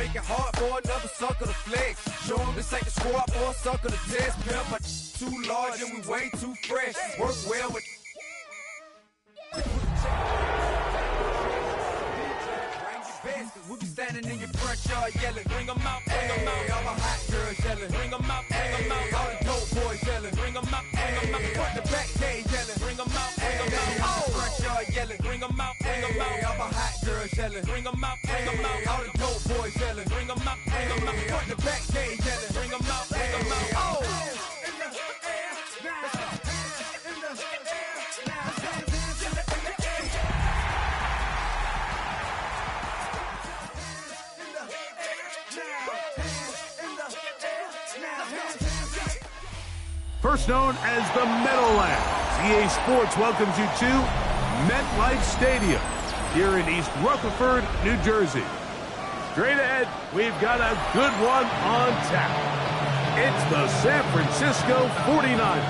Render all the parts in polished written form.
make it hard for another sucker to flex. Show him this ain't the squad or a sucker to test. Pimp, but too large and we way too fresh. Work well with. We'll be standing in your front yard yelling, bring 'em out, bring 'em out. All my hot girls yelling, bring 'em out, bring 'em out. All the dope boys yelling, bring 'em out, bring 'em out. Front the back cage yelling, bring 'em out, bring 'em out. All the front yard yelling, bring 'em out, bring 'em out. All my hot girls yelling, bring 'em out, bring 'em out. All the dope boys yelling, bring 'em out, bring 'em out. Front the back cage yelling, bring 'em out, bring 'em out. Oh! First known as the Meadowlands, EA Sports welcomes you to MetLife Stadium here in East Rutherford, New Jersey. Straight ahead, we've got a good one on tap. It's the San Francisco 49ers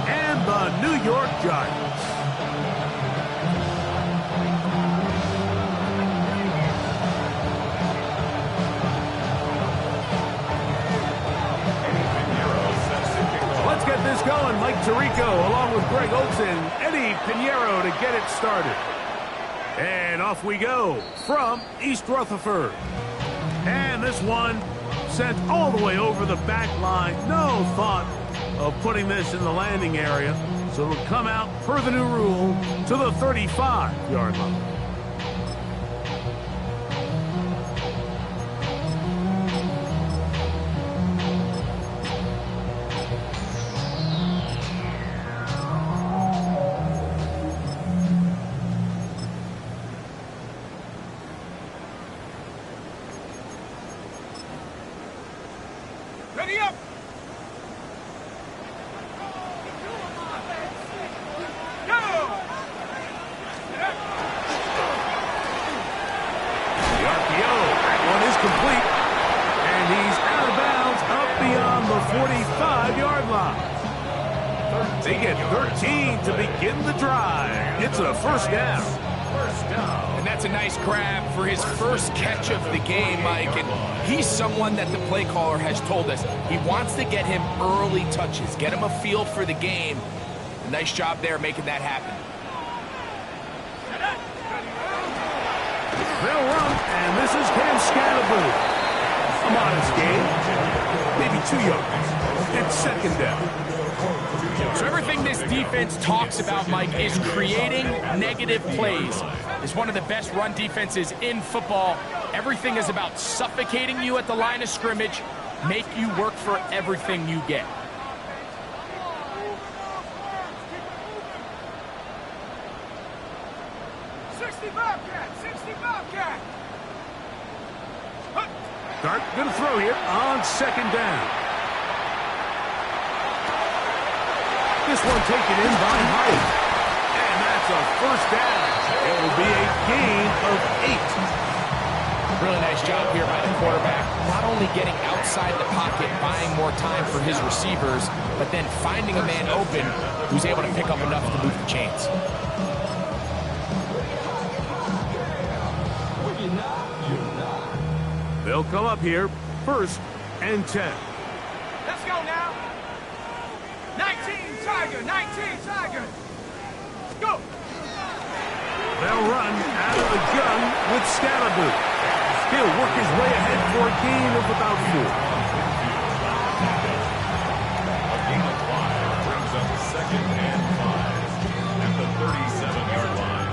and the New York Giants. Let's get this going. Mike Tirico along with Greg Olson, Eddie Pinheiro to get it started. And off we go from East Rutherford. And this one sent all the way over the back line. No thought of putting this in the landing area. So it'll come out per the new rule to the 35-yard line. Ready up! Go! The RPO, that one is complete. And he's out of bounds up beyond the 45-yard line. They get 13 to begin the drive. It's a first down. And that's a nice grab for his first catch of the game, Mike. And he's someone that the play caller has told us he wants to get him early touches, get him a feel for the game. Nice job there making that happen. They'll run, and this is Cam Scatterboo. A modest game, maybe 2 yards. It's second down. So everything this defense talks about, Mike, is creating negative plays. It's one of the best run defenses in football. Everything is about suffocating you at the line of scrimmage, make you work for everything you get. Dart going to throw here on second down. This one taken in by Hyatt. And that's a first down. It will be a gain of 8. Really nice job here by the quarterback. Not only getting outside the pocket, buying more time for his receivers, but then finding a man open who's able to pick up enough to move the chains. They'll come up here, first and 10. Let's go now. 19 Tiger, 19 Tiger. Go. They'll run out of the gun with Scatterboo. He'll work his way ahead for a gain of about 4. A gain of 5 brings up second and 5 at the 37-yard line.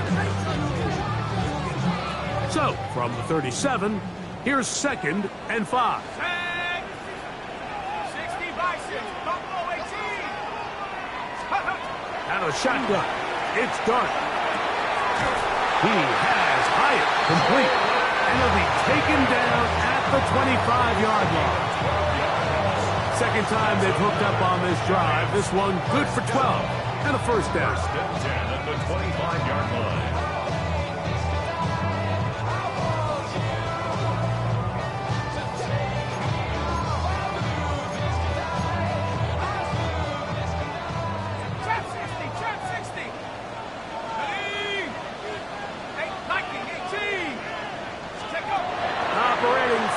So, from the 37, here's second and 5. 60 by 6, Buffalo 18. Out of shotgun, it's Dart. He has Hyatt complete, and he'll be taken down at the 25-yard line. Second time they've hooked up on this drive. This one good for 12 and a first down. First and 10 at the 25-yard line.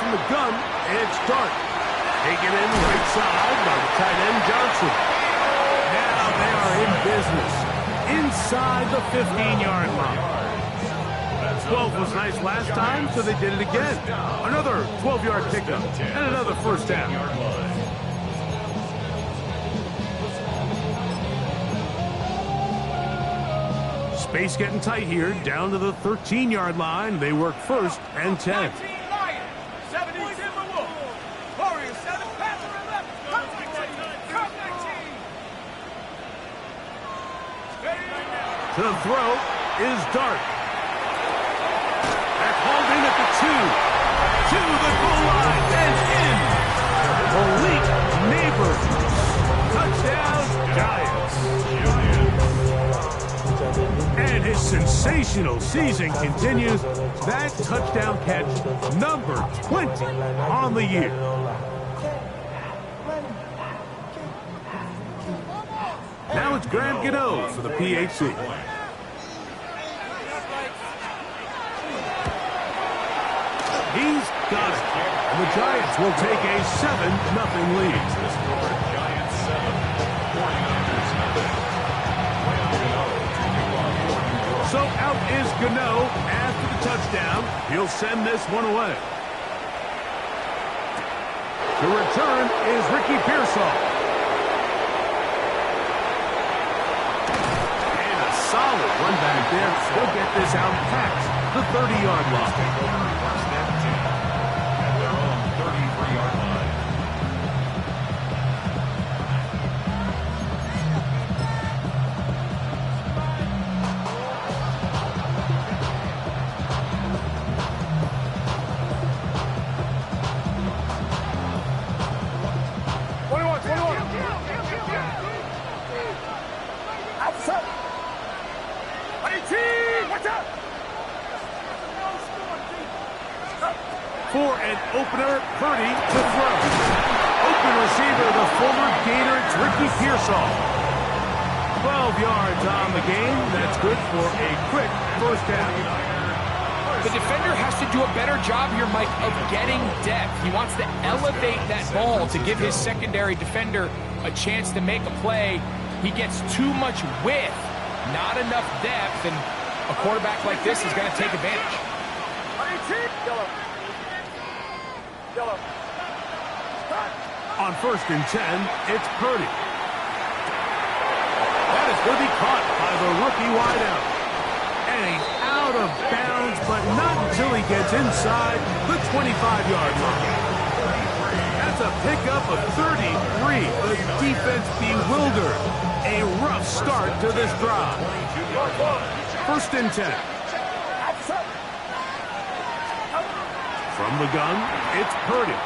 from the gun. It's Dart. Taken in right side by the tight end Johnson. Now they are in business inside the 15-yard line. 12 was nice last time, so they did it again. Another 12-yard pickup and another first down. Space getting tight here, down to the 13-yard line. They work first and 10. To throw is Dart. That's hauled in at the 2 to the goal line and in. Touchdown, Giants. And his sensational season continues. That touchdown catch, number 20 on the year. Now it's Graham Gano for the PHC. He's got it. And the Giants will take a 7-0 lead. So out is Gano after the touchdown. He'll send this one away. To return is Ricky Pearsall. Solid run back there. He'll get this out past the 30-yard line. They're on 33-yard line. For an opener, Purdy to throw. Open receiver, the former Gator, it's Ricky Pearsall. 12 yards on the game. That's good for a quick first down. The defender has to do a better job here, Mike, of getting depth. He wants to elevate that ball to give his secondary defender a chance to make a play. He gets too much width, not enough depth, and a quarterback like this is going to take advantage. On first and 10, it's Purdy. That is going to be caught by the rookie wideout. And he's out of bounds, but not until he gets inside the 25-yard line. That's a pickup of 33. The defense bewildered. A rough start to this drive. First and 10. From the gun, it's Purdy.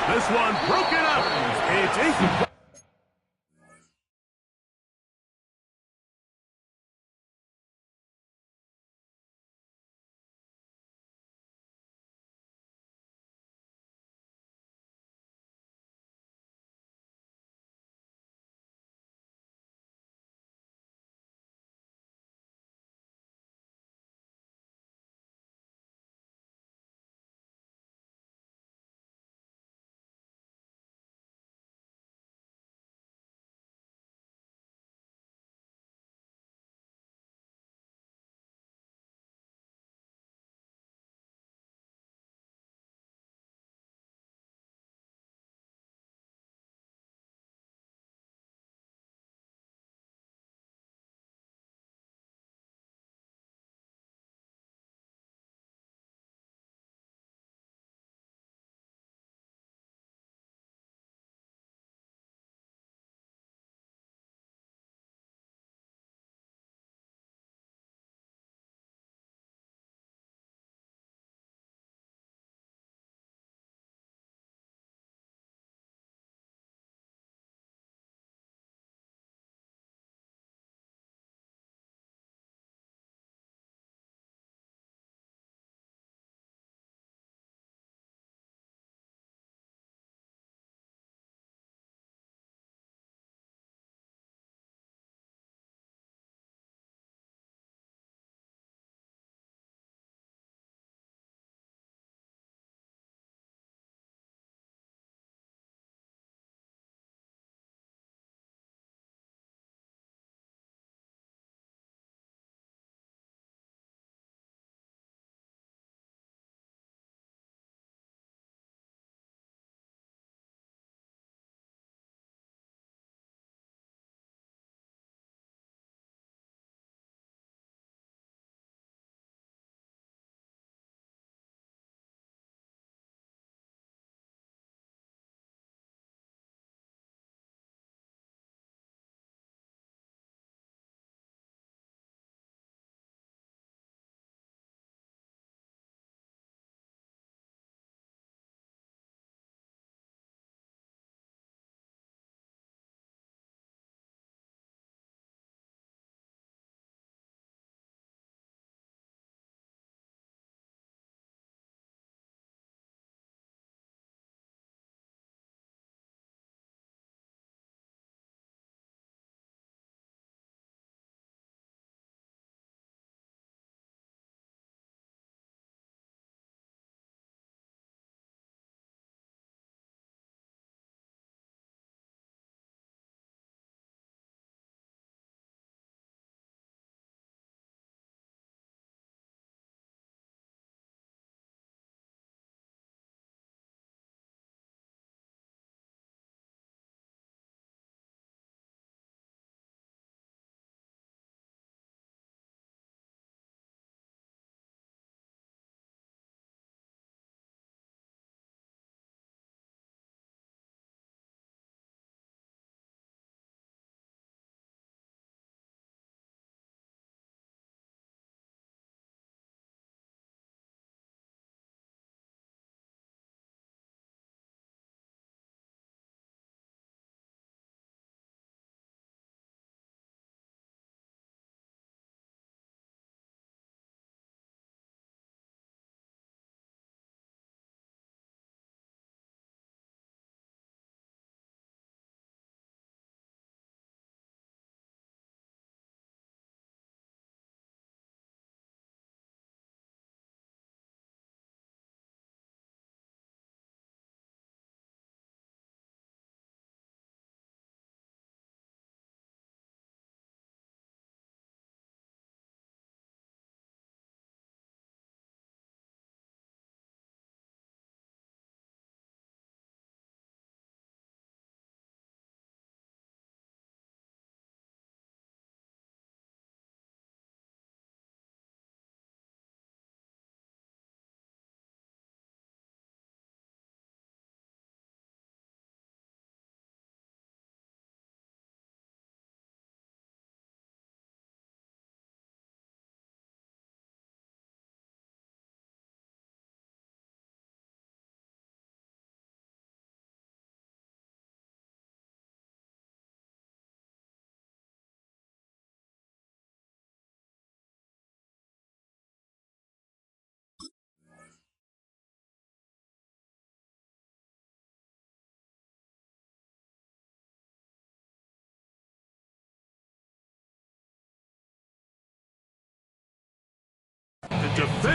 This one broken up. It's incomplete.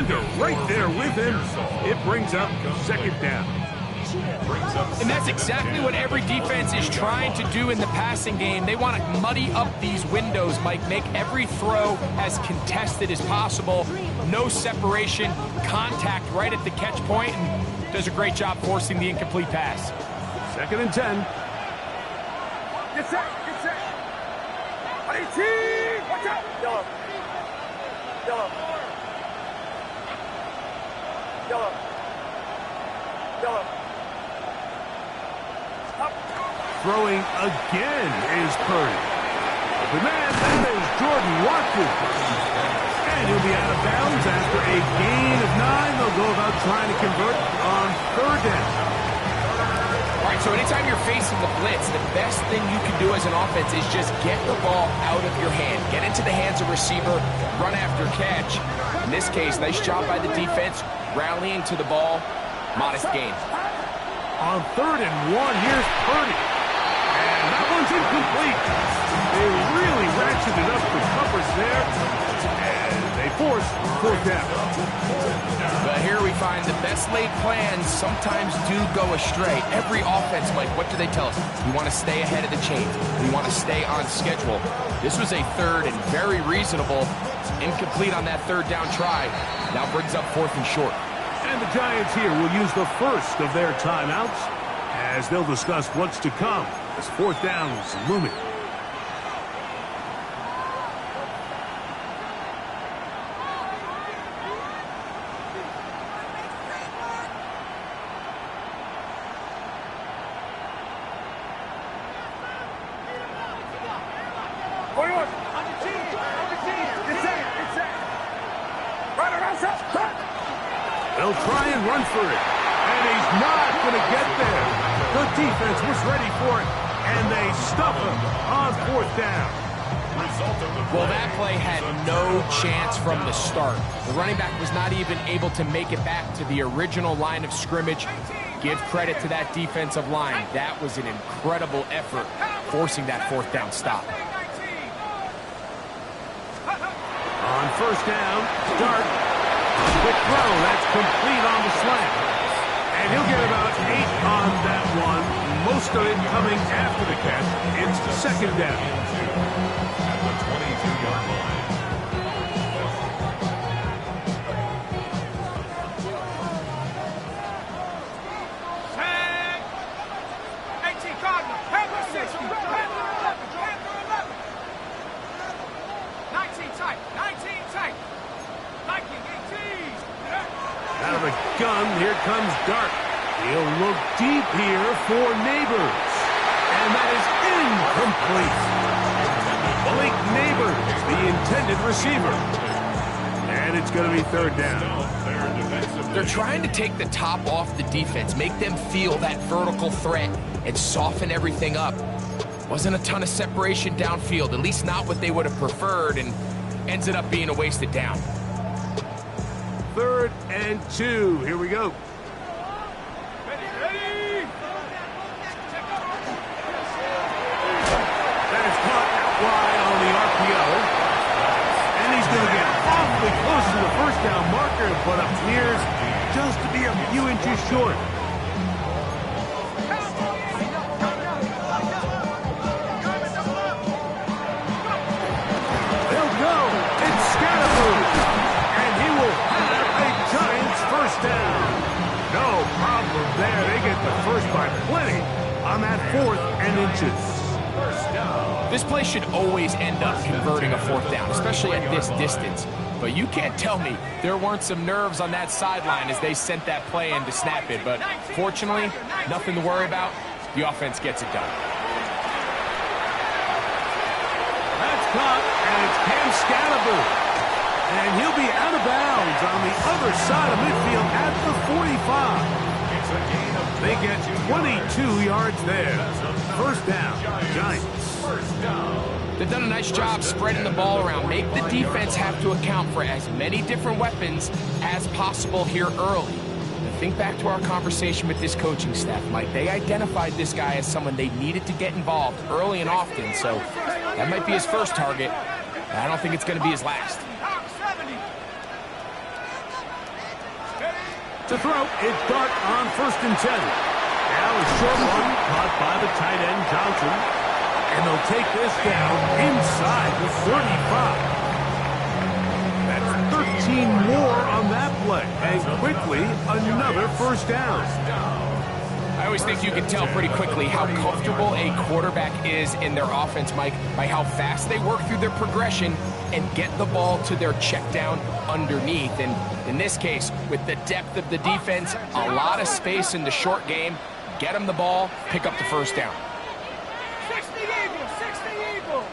defender right there with him. It brings up second down. And that's exactly what every defense is trying to do in the passing game. They want to muddy up these windows, Mike, make every throw as contested as possible. No separation, contact right at the catch point, and does a great job forcing the incomplete pass. 2nd and 10. Get set, get set. 18, watch out. Yellow. Yellow. Yellow. Yellow. Throwing again is Purdy. The man, that is Jordan Watkins. And he'll be out of bounds after a gain of 9. They'll go about trying to convert on 3rd down. All right, so anytime you're facing the blitz, the best thing you can do as an offense is just get the ball out of your hand. Get into the hands of receiver, run after catch. In this case, nice job by the defense, rallying to the ball. Modest gain. On 3rd and 1, here's Purdy. And that one's incomplete. They really ratcheted up the coverage there. And they force 4th down. But here we find the best laid plans sometimes do go astray. Every offense, Mike, what do they tell us? We want to stay ahead of the chain. We want to stay on schedule. This was a 3rd and very reasonable. Incomplete on that 3rd down try. Now brings up 4th and short. And the Giants here will use the first of their timeouts as they'll discuss what's to come as 4th down is looming. They'll try and run for it, and he's not going to get there. The defense was ready for it, and they stuff him on 4th down. Well, that play had no chance from the start. The running back was not even able to make it back to the original line of scrimmage. Give credit to that defensive line. That was an incredible effort, forcing that 4th down stop. On 1st down, Dart. Quick throw, that's complete on the slant. And he'll get about 8 on that one. Most of it coming after the catch. It's 2nd down. At the 22-yard line. Out of the gun, here comes Dart. He'll look deep here for Neighbors. And that is incomplete. Blake Neighbors, the intended receiver. And it's going to be 3rd down. They're trying to take the top off the defense, make them feel that vertical threat, and soften everything up. Wasn't a ton of separation downfield, at least not what they would have preferred, and ends it up being a wasted down. 3rd and 2. Here we go. That is caught out wide on the RPO. And he's going to get awfully close to the 1st down marker, but appears just to be a few inches short. They'll go. It's Scatterboo. Down. No problem there. They get the first by plenty on that 4th and inches. This play should always end up converting a 4th down, especially at this distance. But you can't tell me there weren't some nerves on that sideline as they sent that play in to snap it. But fortunately, nothing to worry about. The offense gets it done. That's caught, and it's Cam Scatterboo. And he'll be out of bounds on the other side of midfield at the 45. They get 22 yards there. 1st down, Giants. They've done a nice job spreading the ball around. Make the defense have to account for as many different weapons as possible here early. And think back to our conversation with this coaching staff, Mike. They identified this guy as someone they needed to get involved early and often. So that might be his first target. I don't think it's going to be his last. to throw. It's Dart on 1st and 10. Now a short one caught by the tight end, Johnson. And they'll take this down inside the 35. That's 13 more on that play. And quickly, another 1st down. I always think you can tell pretty quickly how comfortable a quarterback is in their offense, Mike, by how fast they work through their progression and get the ball to their check down underneath. And in this case, with the depth of the defense, a lot of space in the short game, get them the ball, pick up the 1st down. 60 Eagles, 60 Eagles.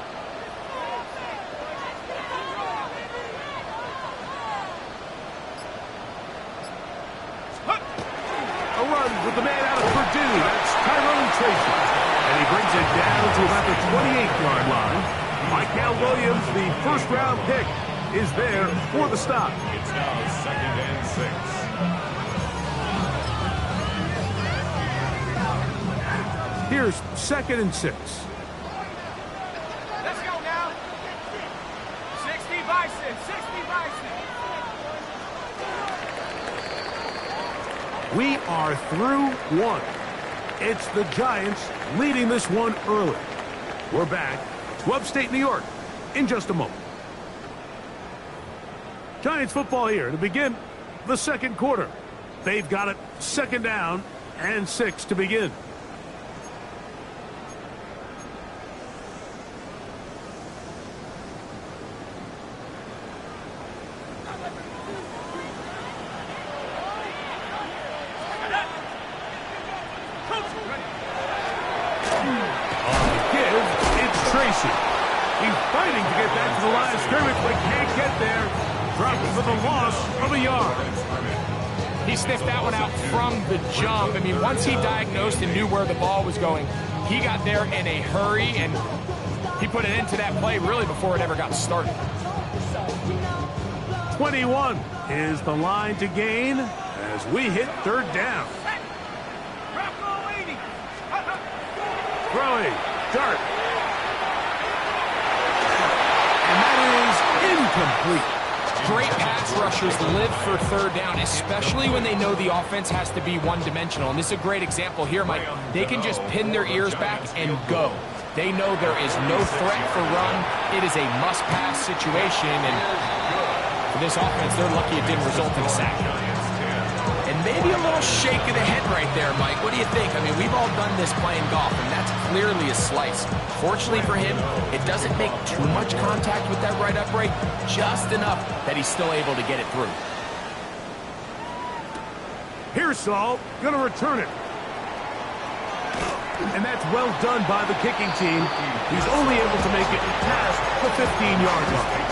A run with the man out of Purdue. That's Tyrone Tracy. And he brings it down to about the 28-yard line. Michael Williams, the 1st-round pick, is there for the stop. It's now 2nd and 6. Here's 2nd and 6. Let's go now. 60 Bison, 60 Bison. We are through 1. It's the Giants leading this one early. We're back to upstate New York in just a moment. Giants football here to begin the 2nd quarter. They've got it 2nd down and 6 to begin. He's fighting to get back to the line of scrimmage, but can't get there. Dropped for the loss of a yard. He sniffed that one out from the jump. I mean, once he diagnosed and knew where the ball was going, he got there in a hurry, and he put it into that play really before it ever got started. 21 is the line to gain as we hit 3rd down. Throwing, Dart. Incomplete. Great pass rushers live for 3rd down, especially when they know the offense has to be one-dimensional. And this is a great example here, Mike. They can just pin their ears back and go. They know there is no threat for run. It is a must-pass situation. And for this offense, they're lucky it didn't result in a sack. And maybe a little shake of the head right there, Mike. What do you think? I mean, we've all done this playing golf, and that's clearly a slice. Fortunately for him, it doesn't make too much contact with that right upright, just enough that he's still able to get it through. Pearsall going to return it. And that's well done by the kicking team. He's only able to make it past the 15-yard line.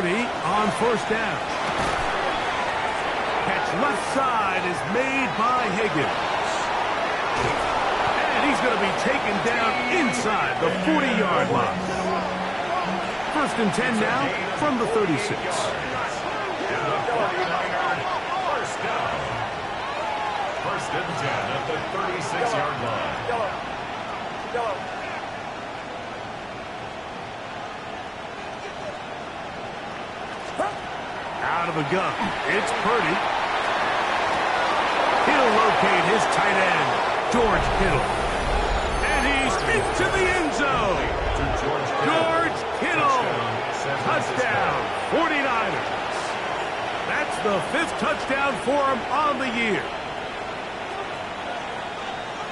On 1st down. Catch left side is made by Higgins. And he's going to be taken down inside the 40-yard line. 1st and 10 now from the 36. First down. 1st and 10 at the 36-yard line. Out of the gun, it's Purdy. He'll locate his tight end, George Kittle. And he's into the end zone. George Kittle. Touchdown, 49ers. That's the 5th touchdown for him on the year.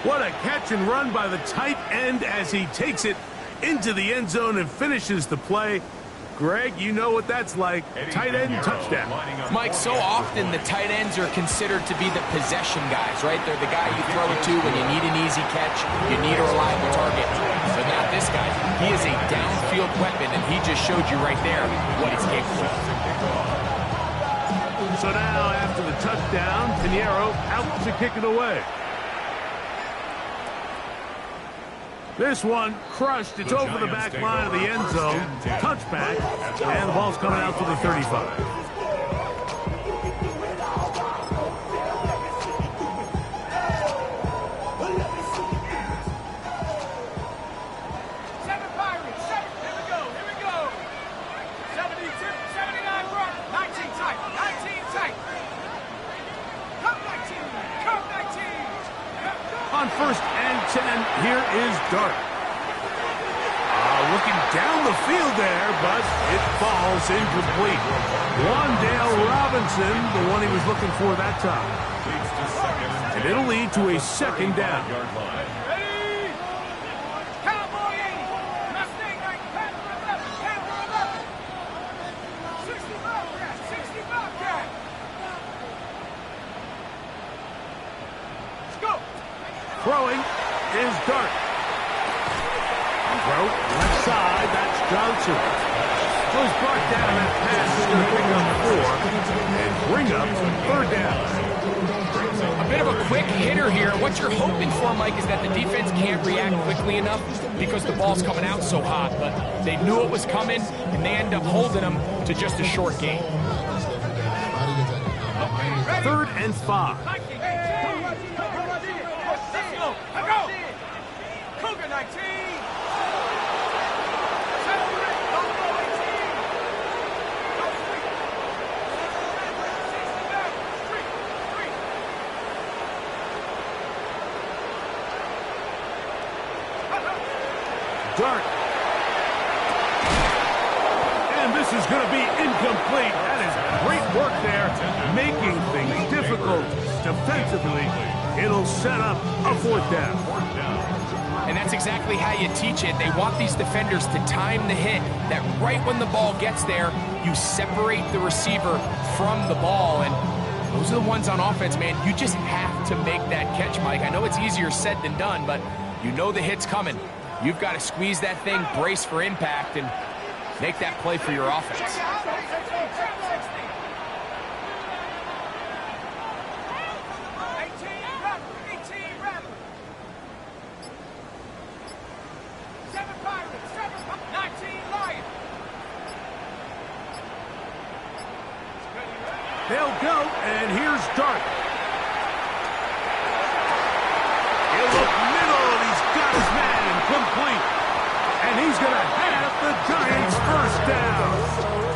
What a catch and run by the tight end as he takes it into the end zone and finishes the play. Greg, you know what that's like. Tight end touchdown. Mike, so often the tight ends are considered to be the possession guys, right? They're the guy you throw it to when you need an easy catch, you need a reliable target. But not this guy. He is a downfield weapon, and he just showed you right there what he's capable of. So now, after the touchdown, Pinheiro out to kick it away. This one crushed. It's over the back line of the end zone. Touchback. And the ball's coming out to the 35. On 1st and 10, here is Dart. Looking down the field there, but it falls incomplete. Wandale Robinson, the one he was looking for that time. And it'll lead to a 2nd down. Throwing is Dart. Throw, left side, that's Johnson. So he's brought down. That pass is going to pick up 4 and bring up 3rd down. A bit of a quick hitter here. What you're hoping for, Mike, is that the defense can't react quickly enough because the ball's coming out so hot. But they knew it was coming, and they end up holding them to just a short gain. 3rd and 5. Dart. And this is going to be incomplete. That is great work there, making things difficult defensively. It'll set up a 4th down. And that's exactly how you teach it. They want these defenders to time the hit, that right when the ball gets there, you separate the receiver from the ball. And those are the ones on offense, man. You just have to make that catch, Mike. I know it's easier said than done, but you know the hit's coming. You've got to squeeze that thing, brace for impact, and make that play for your offense. They'll go, and here's Dart. He'll look middle, and he's got his man complete. And he's going to have the Giants' 1st down.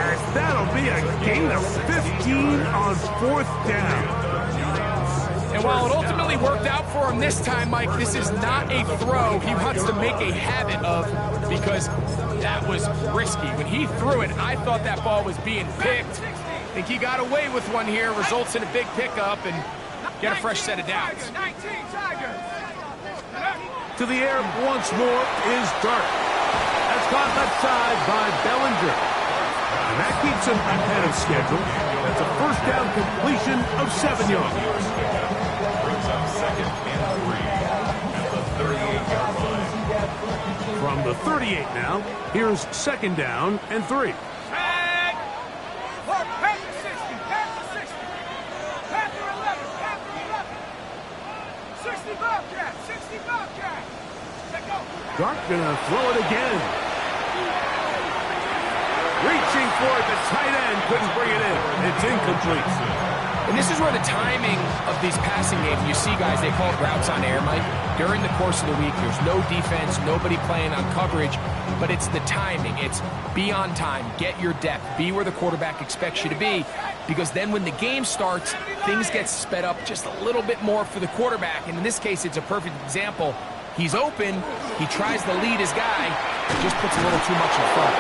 And that'll be a gain of 15 on 4th down. And while it ultimately worked out for him this time, Mike, this is not a throw he wants to make a habit of because that was risky. When he threw it, I thought that ball was being picked. I think he got away with one here, results in a big pickup, and get a fresh set of downs. To the air once more is Dart. That's caught left side by Bellinger. And that keeps him ahead of schedule. That's a 1st down completion of 7 yards. Brings up 2nd and 3 at the 38-yard line. From the 38 now, here's 2nd down and 3. Dart gonna throw it again. Reaching for it, the tight end couldn't bring it in. It's incomplete. And this is where the timing of these passing games, you see guys, they call it routes on air, Mike. During the course of the week, there's no defense, nobody playing on coverage, but it's the timing. It's be on time, get your depth, be where the quarterback expects you to be, because then when the game starts, things get sped up just a little bit more for the quarterback. And in this case, it's a perfect example. He's open, he tries to lead his guy, just puts a little too much in front.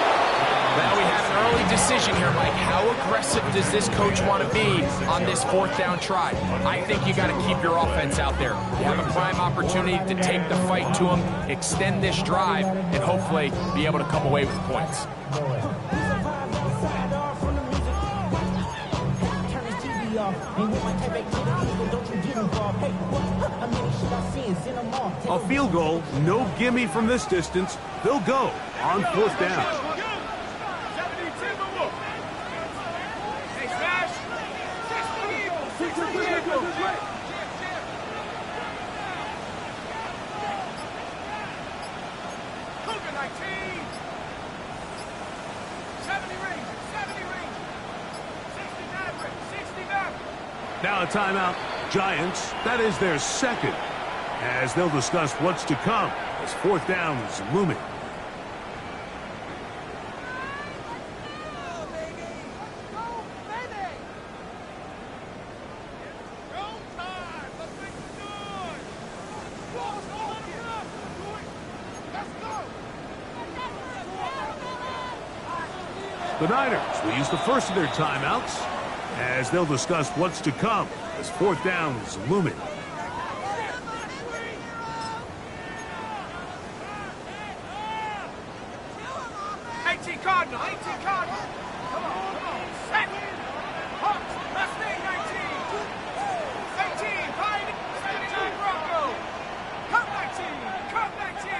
Now we have an early decision here, Mike. How aggressive does this coach want to be on this 4th down try? I think you got to keep your offense out there. You have a prime opportunity to take the fight to him, extend this drive, and hopefully be able to come away with points. A field goal, no gimme from this distance. They'll go on 4th down. 19. 70 Rangers, 70 Rangers. 60 Mavericks, 60 Mavericks. Now a timeout. Giants, that is their second, as they'll discuss what's to come as fourth down is looming. The Niners will use the first of their timeouts as they'll discuss what's to come as fourth down is looming. Cardinal, 18 Cardinal. Come on. Set. Hawks, Mustang 19. 18, Pine, 79 Bronco. Come 19, come 19.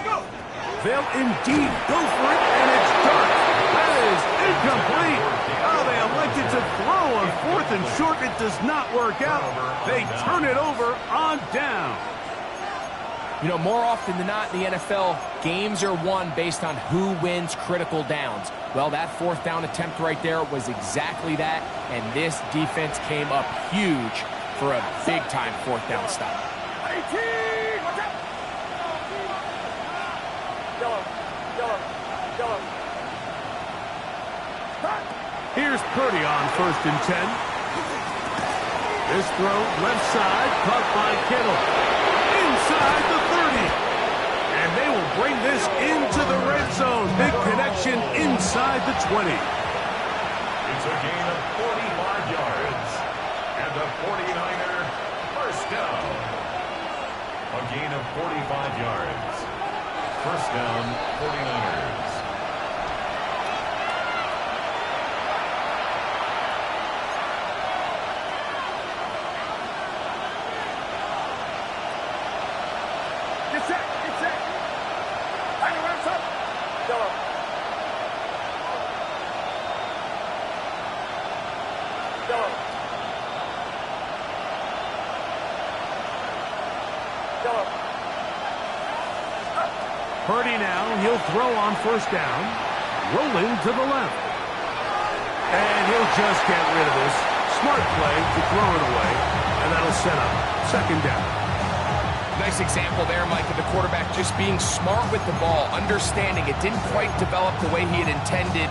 Go. They'll indeed go for it, and it's done. That is incomplete. Oh, they elected to throw on fourth and short. It does not work out. They turn it over on down. You know, more often than not in the NFL, games are won based on who wins critical downs. Well, that fourth down attempt right there was exactly that, and this defense came up huge for a big-time fourth down stop. 18, watch out. Here's Purdy on 1st and 10. This throw, left side, caught by Kittle. Inside the 30. And they will bring this into the red zone. Big connection inside the 20. It's a gain of 45 yards. And the 49er first down. A gain of 45 yards. First down, 49ers. Purdy now, he'll throw on first down, rolling to the left. And he'll just get rid of this. Smart play to throw it away, and that'll set up second down. Nice example there, Mike, of the quarterback just being smart with the ball, understanding it didn't quite develop the way he had intended.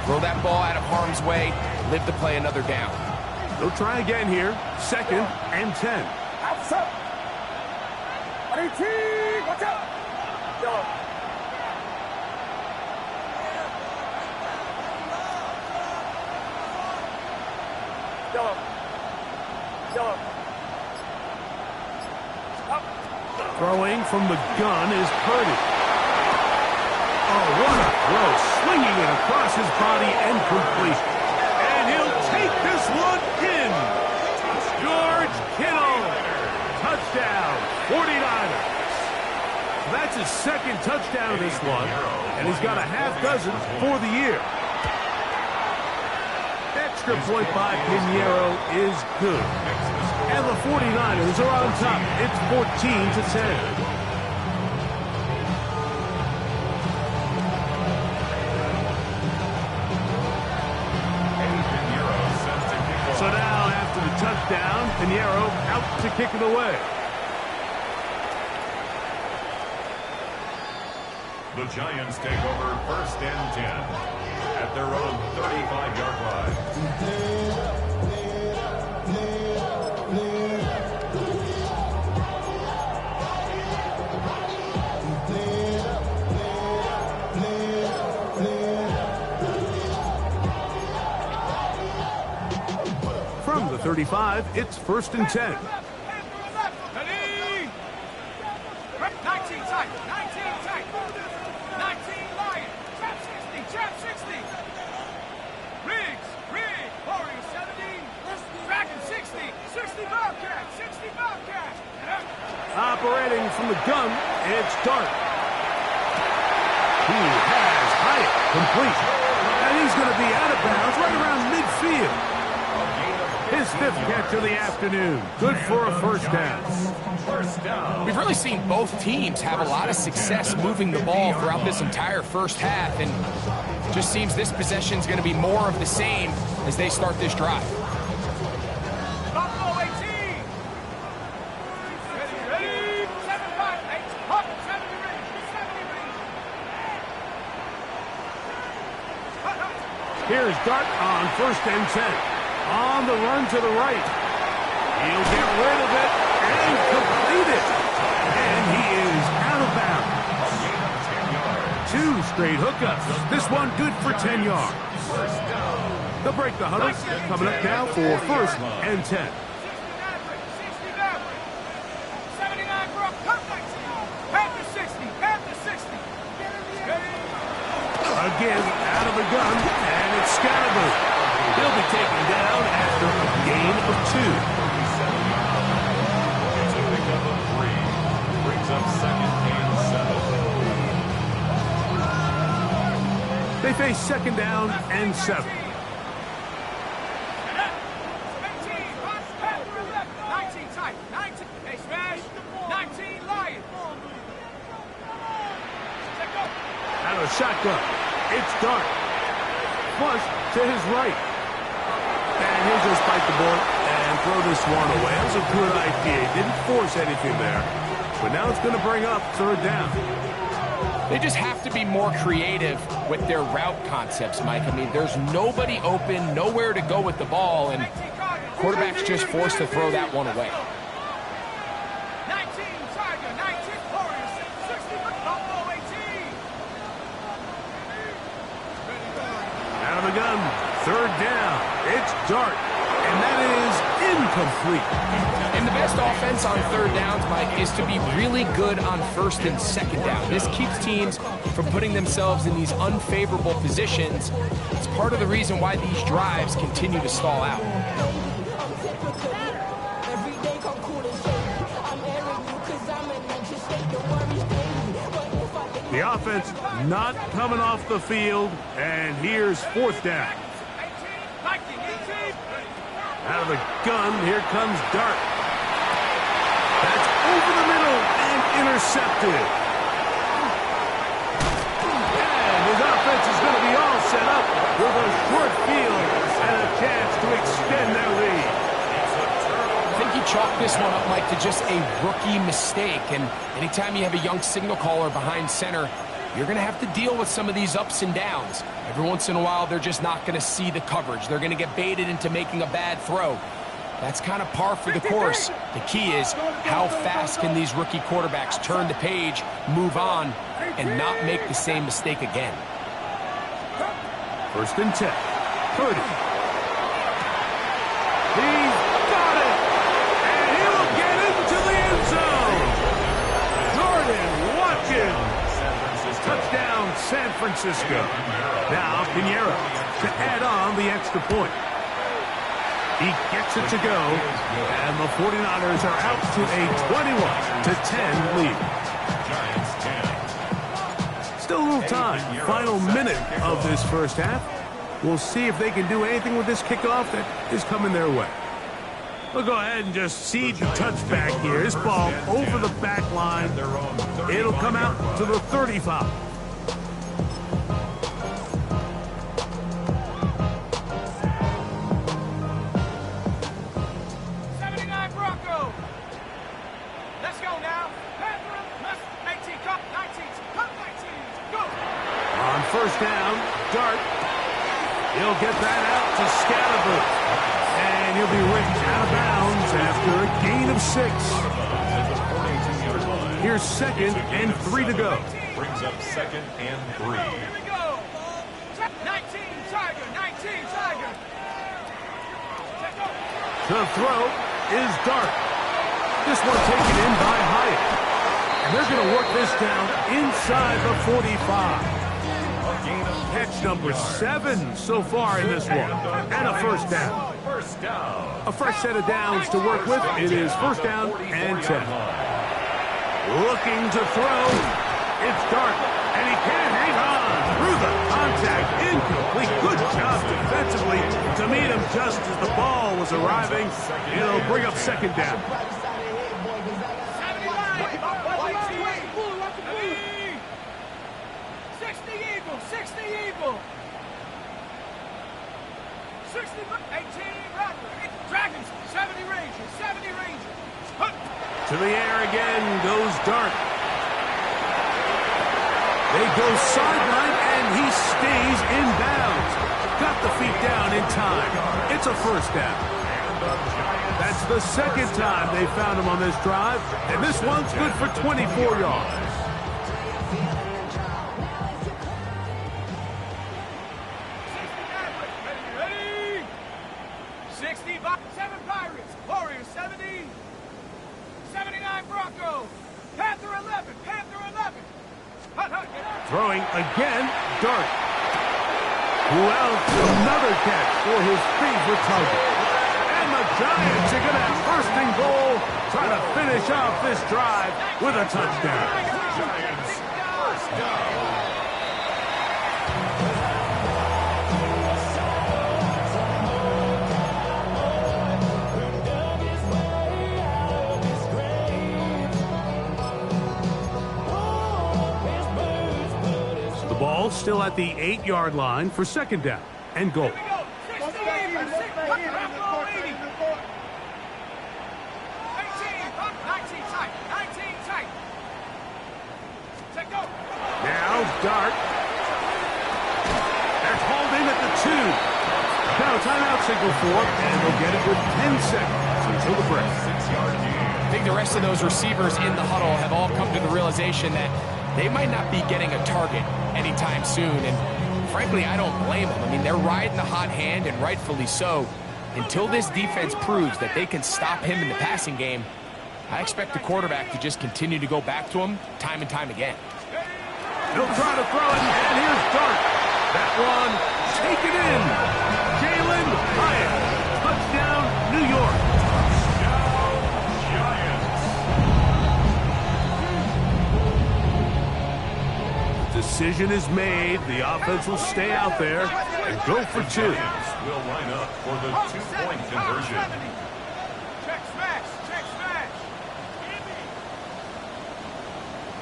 Throw that ball out of harm's way, live to play another down. They'll try again here, 2nd and 10. Outside. 18, watch out. Throwing from the gun is Purdy. Oh, what a throw. Swinging it across his body and complete. And he'll take this one in. George Kittle. Touchdown, 49ers. That's his second touchdown of this one, and he's got a half dozen for the year. Extra point by Pinheiro is good. And the 49ers are on top. It's 14-10. So now, after the touchdown, Pinheiro out to kick it away. The Giants take over 1st and 10 at their own 35-yard line. From the 35, it's 1st and 10. 19 tight, 19 tight. 19 Lion, trap 60. Riggs, Warriors 70. Dragon 60 Bobcat, 60 Bobcat. Operating from the gun, it's Dart. He has Hyatt complete. And he's going to be out of bounds right around midfield. A gain of His 5th catch of the afternoon. Good for a first down. We've really seen both teams have a lot of success moving the ball throughout this entire first half, and just seems this possession is going to be more of the same as they start this drive. Here's Dart on 1st and 10. On the run to the right. He'll get rid of it and complete it. And he is out of bounds. 2 straight hookups. This one good for 10 yards. They'll break the huddle. Coming up now for 1st and 10. Again, out of the gun, and it's Scalaboo. He'll be taken down after a gain of 2. It's a pickup of 3. Brings up 2nd and 7. They face 2nd down and 7. 19 tight. 19. Hey, smash. 19 Lion. Out of shotgun. It's Dart. Flush to his right. And he'll just bite the bullet and throw this one away. That was a good idea. He didn't force anything there. But now it's going to bring up 3rd down. They just have to be more creative with their route concepts, Mike. I mean, there's nobody open, nowhere to go with the ball, and quarterback's just forced to throw that one away. 19 Tiger, 19 Warriors, 60 Buffalo 18. Out of the gun. 3rd down. It's Dart. And that is incomplete. And the best offense on 3rd downs, Mike, is to be really good on 1st and 2nd down. This keeps teams from putting themselves in these unfavorable positions. It's part of the reason why these drives continue to stall out. The offense not coming off the field, and here's 4th down. Out of the gun, here comes Dart. That's over the middle and intercepted. And his offense is going to be all set up with a short field and a chance to extend their lead. I think he chalked this one up, Mike, to just a rookie mistake. And anytime you have a young signal caller behind center, you're going to have to deal with some of these ups and downs. Every once in a while, they're just not going to see the coverage. They're going to get baited into making a bad throw. That's kind of par for the course. The key is how fast can these rookie quarterbacks turn the page, move on, and not make the same mistake again. 1st and 10. Purdy. He's got it! And he will get into the end zone! Jordan Watkins! Touchdown, San Francisco. Now Pinheiro to add on the extra point. He gets it to go, and the 49ers are out to a 21-10 lead. Still a little time. Final minute of this first half. We'll see if they can do anything with this kickoff that is coming their way. We'll go ahead and just cede the touchback here. This ball over the back line. It'll come out to the 35. On 1st down, Dart. He'll get that out to Scalaboo. And he'll be ripped out of bounds after a gain of 6. Here's 2nd and 3 to go. Brings up 2nd and 3. Here we go. 19 Tiger, 19 Tiger. The throw is Dart. This one taken in by Hyatt. And they're going to work this down inside the 45. Catch number 7 so far in this one. And a 1st down. A fresh set of downs to work with. It is 1st down and 10. Looking to throw. It's Dart. And he can't hang on. the contact, incomplete. Good job defensively to meet him just as the ball was arriving. It'll bring up second down. 60 Eagle. 60, 18 Raptor. Dragons, 70 Rangers, 70 Rangers. To the air again goes Dart. They go sideline, and he stays in bounds. Got the feet down in time. It's a first down. That's the second time they found him on this drive, and this one's good for 24 yards. 7 Pirates, Warriors 70, 79 Broncos, Panther 11, Panther 11. Throwing again, Dart. Who else? Another catch for his favorite target. And the Giants are going to have first and goal, trying to finish off this drive with a touchdown. Giants, first down. The ball still at the 8-yard line for second down and goal. Now Dart. They're holding at the 2. Now timeout signal for, and they'll get it with 10 seconds until the break. 6-yard gain. I think the rest of those receivers in the huddle have all come to the realization that they might not be getting a target anytime soon, and frankly, I don't blame them. I mean, they're riding the hot hand, and rightfully so. Until this defense proves that they can stop him in the passing game, I expect the quarterback to just continue to go back to him time and time again. He'll try to throw it, and here's Dart. That one, take it in. Jalen Hyatt, touchdown, New York. Decision is made. The offense will stay out there and go for 2. Giants will line up for the 2-point conversion. Check smash, check smash.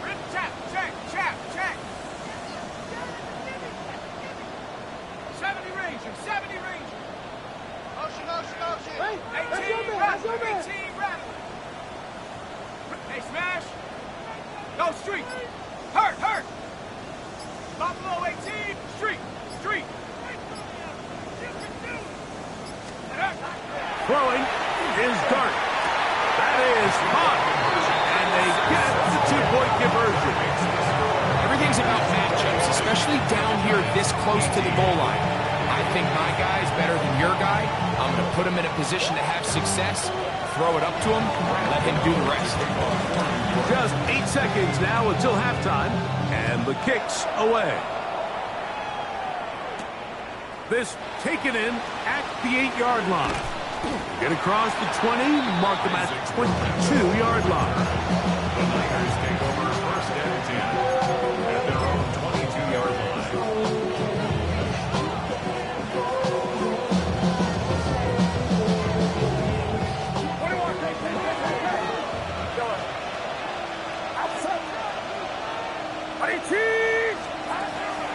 Rip tap, check. 70 Rangers, 70 Rangers. Motion. 18 Rattler, 18 Rattler. Hey, smash. Go street. Hurt. Buffalo 18, street. Throwing is Dart. That is hot. And they get the 2-point conversion. Everything's about matchups, especially down here this close to the goal line. I think my guy is better than your guy. I'm going to put him in a position to have success, throw it up to him, and let him do the rest. Just 8 seconds now until halftime, and the kick's away. This taken in at the 8-yard line. Get across the 20, mark them at the 22-yard line. The Niners take over first and 10 at their own 22-yard line.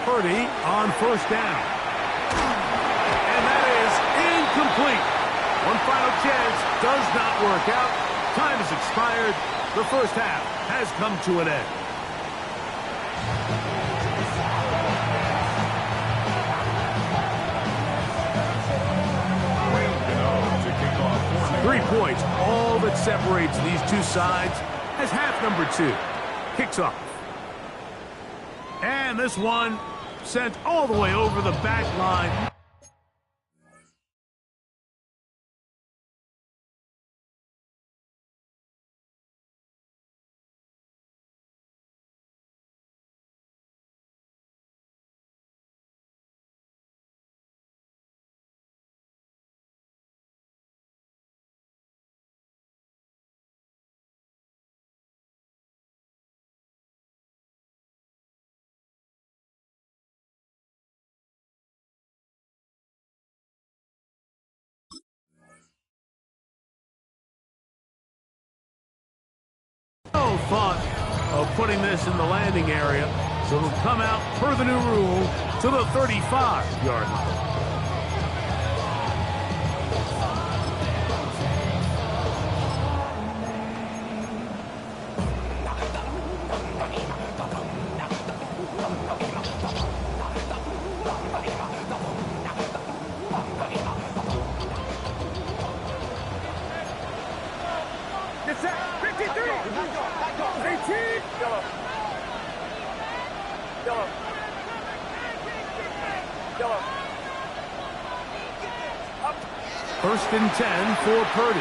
Purdy on first down. And that is incomplete. One final chance does not work out. Time has expired. The first half has come to an end. To kick off 3 points, all that separates these two sides as half number 2 kicks off. And this one sent all the way over the back line. thought of putting this in the landing area, so it'll come out per the new rule to the 35-yard line. First and 10 for Purdy.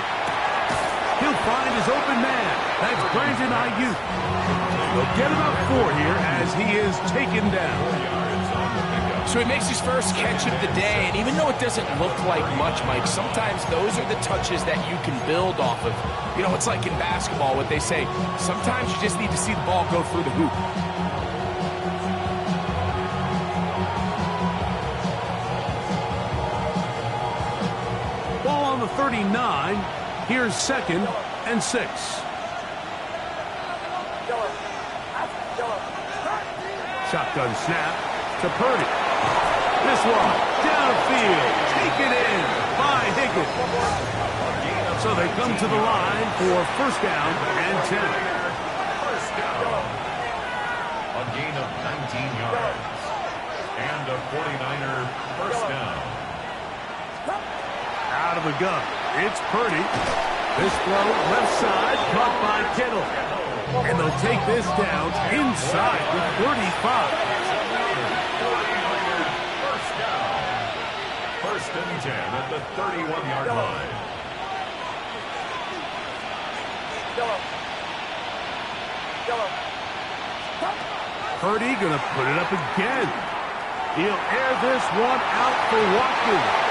He'll find his open man. That's Brandon Ayuk. They'll get about 4 here as he is taken down. So he makes his first catch of the day, and even though it doesn't look like much, Mike, sometimes those are the touches that you can build off of. You know, it's like in basketball, what they say, sometimes you just need to see the ball go through the hoop. Ball on the 39. Here's 2nd and 6. Shotgun snap to Purdy. This one downfield, taken in by Higgins. So they come to the line for first down and 10. First down. A gain of 19 yards. And a 49er first down. Out of the gun, it's Purdy. This throw left side, caught by Kittle. And they'll take this down inside the 35. First and 10 at the 31-yard line. Purdy gonna put it up again. He'll air this one out for Watkins.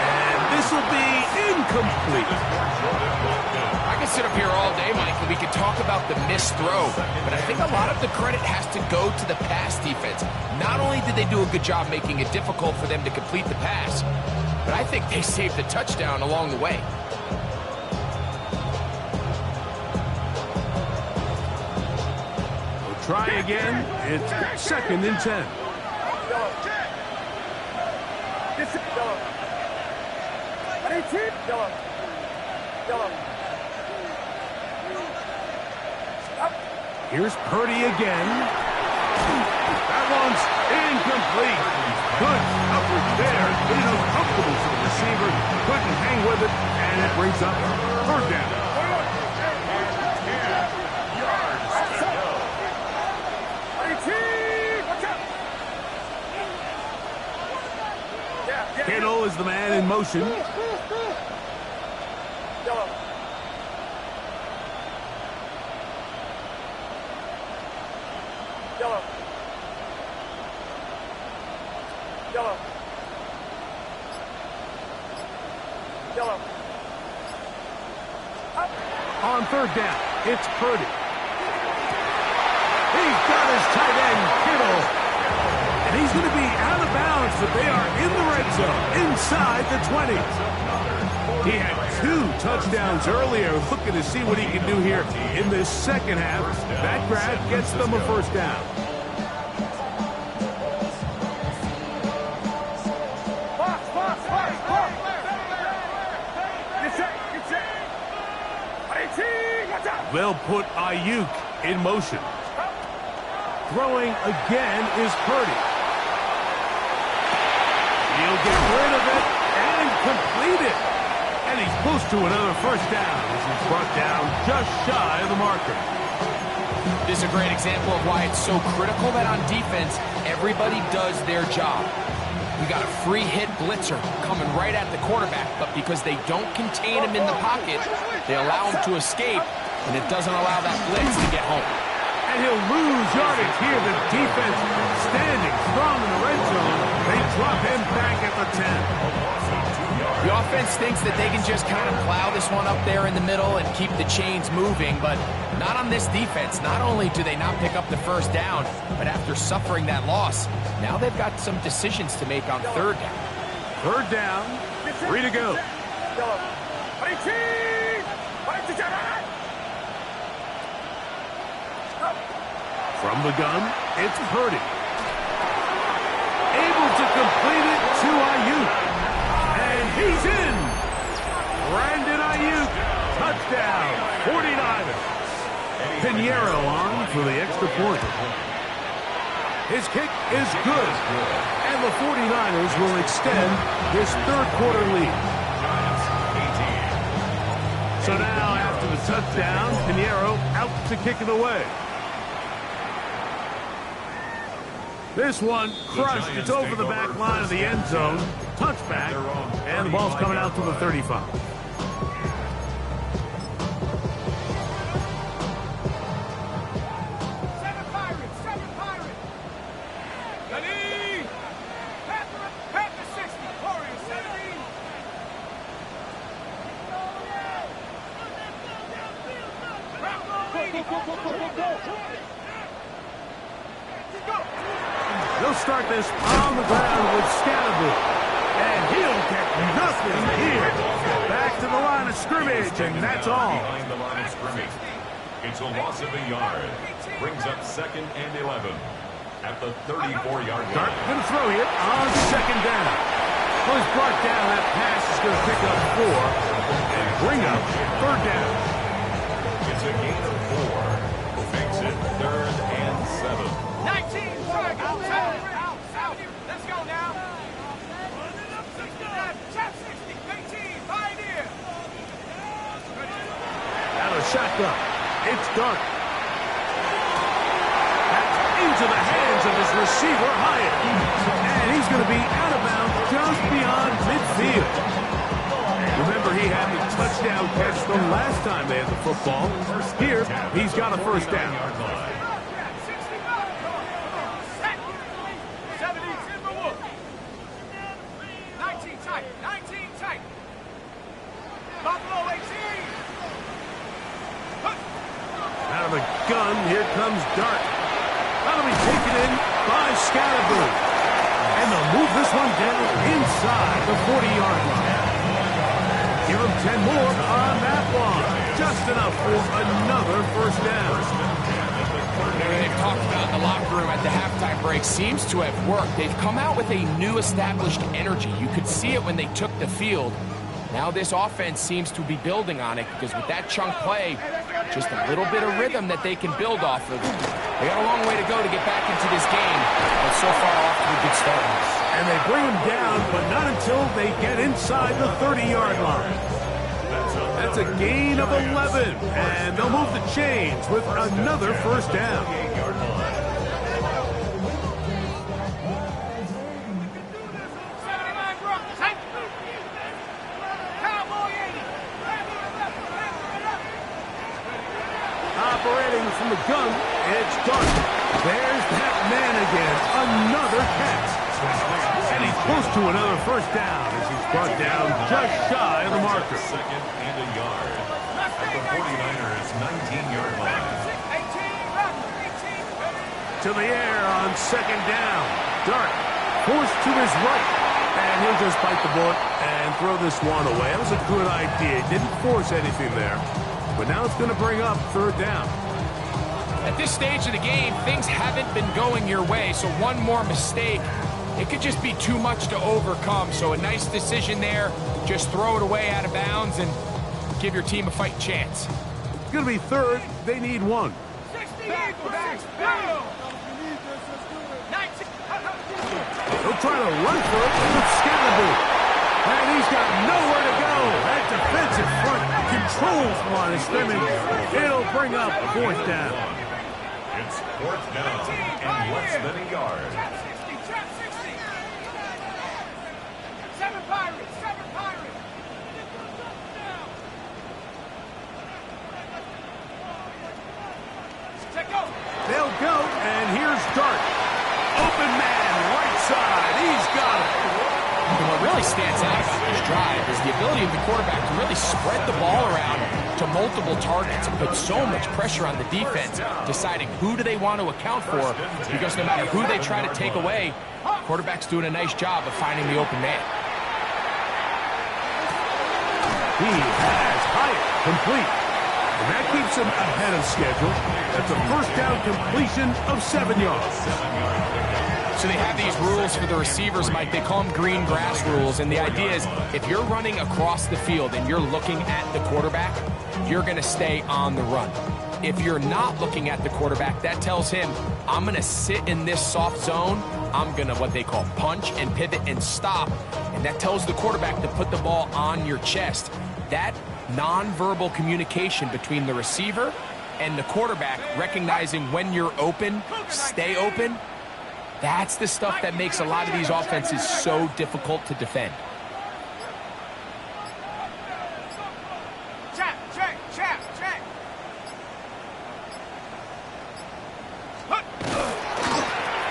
And this will be incomplete. I can sit up here all day, Mike, and we can talk about the missed throw, but I think a lot of the credit has to go to the pass defense. Not only did they do a good job making it difficult for them to complete the pass, but I think they saved the touchdown along the way. We'll try again. It's 2nd and 10. Here's Purdy again. That one's incomplete. Good coverage there. It is uncomfortable for the receiver. Couldn't hang with it, and it brings up 3rd down. Kittle is the man in motion. On 3rd down, it's Purdy. He's got his tight end, Kittle. And he's going to be out of bounds, but they are in the red zone, inside the 20. He had 2 touchdowns earlier, looking to see what he can do here in this second half. That grab gets them a first down. They'll put Ayuk in motion. Throwing again is Purdy. He'll get rid of it and complete it. And he's close to another first down as he's brought down just shy of the marker. This is a great example of why it's so critical that on defense, everybody does their job. We got a free hit blitzer coming right at the quarterback, but because they don't contain him in the pocket, they allow him to escape, and it doesn't allow that blitz to get home. And he'll lose yardage here. The defense standing strong in the red zone. They drop him back at the 10. The offense thinks that they can just kind of plow this one up there in the middle and keep the chains moving, but not on this defense. Not only do they not pick up the first down, but after suffering that loss, now they've got some decisions to make on 3rd down. 3rd down, 3 to go. From the gun, it's Purdy. Able to complete it to Ayuk. And he's in. Brandon Ayuk, touchdown, 49ers. Pinheiro on for the extra point. His kick is good. And the 49ers will extend this third-quarter lead. So now, after the touchdown, Pinheiro out to kick it away. This one crushed. It's over the back line of the end zone. Touchback. And the ball's coming out to the 35. They'll start this on the ground with Scatterbury. And he'll get nothing here. Back to the line of scrimmage, and that's all. Behind the line of scrimmage. It's a loss of a yard. Brings up 2nd and 11 at the 34-yard line. Dart going to throw it on 2nd down. Well, he's brought down. That pass is going to pick up 4 and bring up 3rd down. It's a gain of 4. Makes it 3rd and 7. 19, out. Let's go now. Chap 60, 18, Pioneer. Out of shotgun. It's Dart. That's into the hands of his receiver, Hyatt. And he's going to be out of bounds just beyond midfield. Remember, he had the touchdown catch the last time they had the football. Here, he's got a 1st down. Out of the gun, here comes Dart. That'll be taken in by Scatterbury. And they'll move this one down inside the 40-yard line. Give him 10 more on that one. Just enough for another 1st down. They've talked about in the locker room at the halftime break seems to have worked. They've come out with a new established energy. You could see it when they took the field. Now this offense seems to be building on it because with that chunk play, just a little bit of rhythm that they can build off of. They got a long way to go to get back into this game, but so far off to a good start. And they bring him down, but not until they get inside the 30-yard line. That's a gain of 11, and they'll move the chains with another 1st down. Operating from the gun, it's Dart. There's that man again, another catch. And he's close to another 1st down as he's brought down just shy of the marker. 2nd and a yard at the 49ers 19-yard line. To the air on 2nd down. Dart forced to his right. And he'll just bite the bullet and throw this one away. That was a good idea. Didn't force anything there. But now it's going to bring up 3rd down. At this stage of the game, things haven't been going your way, so one more mistake, it could just be too much to overcome. So a nice decision there. Just throw it away out of bounds and give your team a fighting chance. It's going to be 3rd. They need 1. He'll try to run for it with Scatterbury. And he's got nowhere to go. That defensive front controls the line of scrimmage. It'll bring up 4th down. It's 4th down and less than a yard. Chap 60. 7 Pirates. They'll go, and here's Dart. Open man, right side. He's got it. And what really stands out about this drive is the ability of the quarterback to really spread the ball around to multiple targets and put so much pressure on the defense, deciding who do they want to account for, because no matter who they try to take away, quarterback's doing a nice job of finding the open man. He has Hyatt complete. And that keeps him ahead of schedule. That's a first down completion of 7 yards. So they have these rules for the receivers, Mike. They call them green grass rules. And the idea is if you're running across the field and you're looking at the quarterback, you're going to stay on the run. If you're not looking at the quarterback, that tells him, I'm going to sit in this soft zone. I'm going to what they call punch and pivot and stop. And that tells the quarterback to put the ball on your chest. That nonverbal communication between the receiver and the quarterback, recognizing when you're open, stay open, that's the stuff that makes a lot of these offenses so difficult to defend. Check.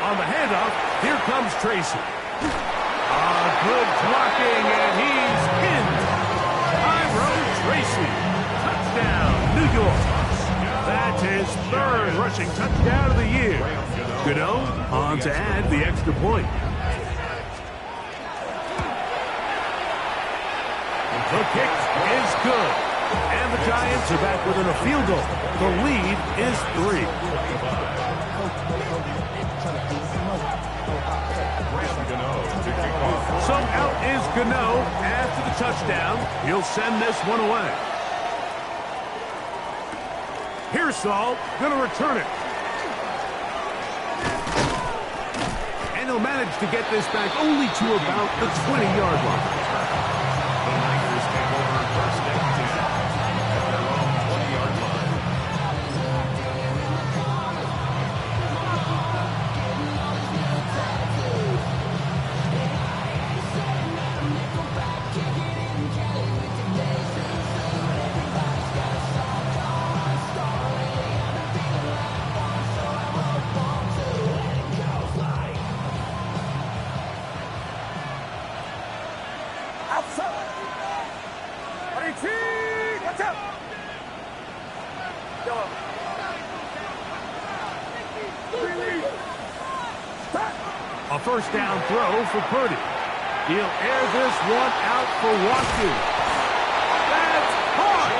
On the handoff, here comes Tracy. Good blocking, and he's in. Tyrone Tracy. Touchdown, New York. That's his third rushing touchdown of the year. Gano on to add the extra point. The kick is good. And the Giants are back within a field goal. The lead is 3. So out is Gano after the touchdown. He'll send this one away. Pearsall going to return it. And he'll manage to get this back only to about the 20-yard line. The Niners take over first and 10 at their own 20-yard line. A first down throw for Purdy. He'll air this one out for Watson. That's hard.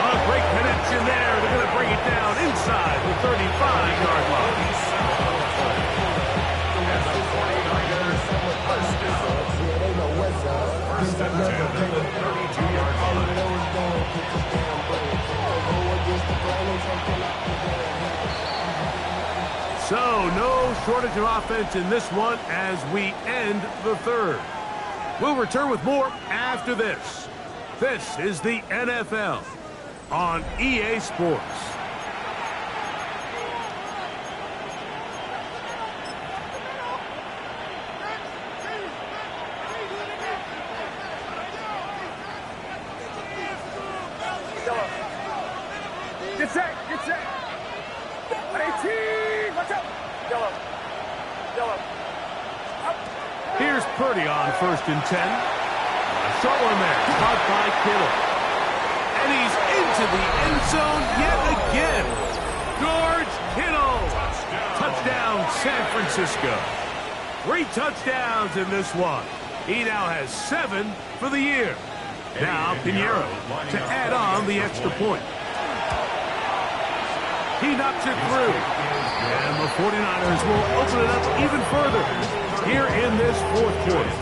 A great connection there. They're going to bring it down inside the 35-yard line. And the 49ers first down. First and 10 at the 32-yard line. So, no shortage of offense in this one as we end the third. We'll return with more after this. This is the NFL on EA Sports. Get set. Here's Purdy on first and 10. A short one there, caught by Kittle. And he's into the end zone yet again. George Kittle. Touchdown, San Francisco. 3 touchdowns in this one. He now has 7 for the year. Now Pinheiro to add on the extra point. He knocks it through. And the 49ers will open it up even further here in this fourth quarter.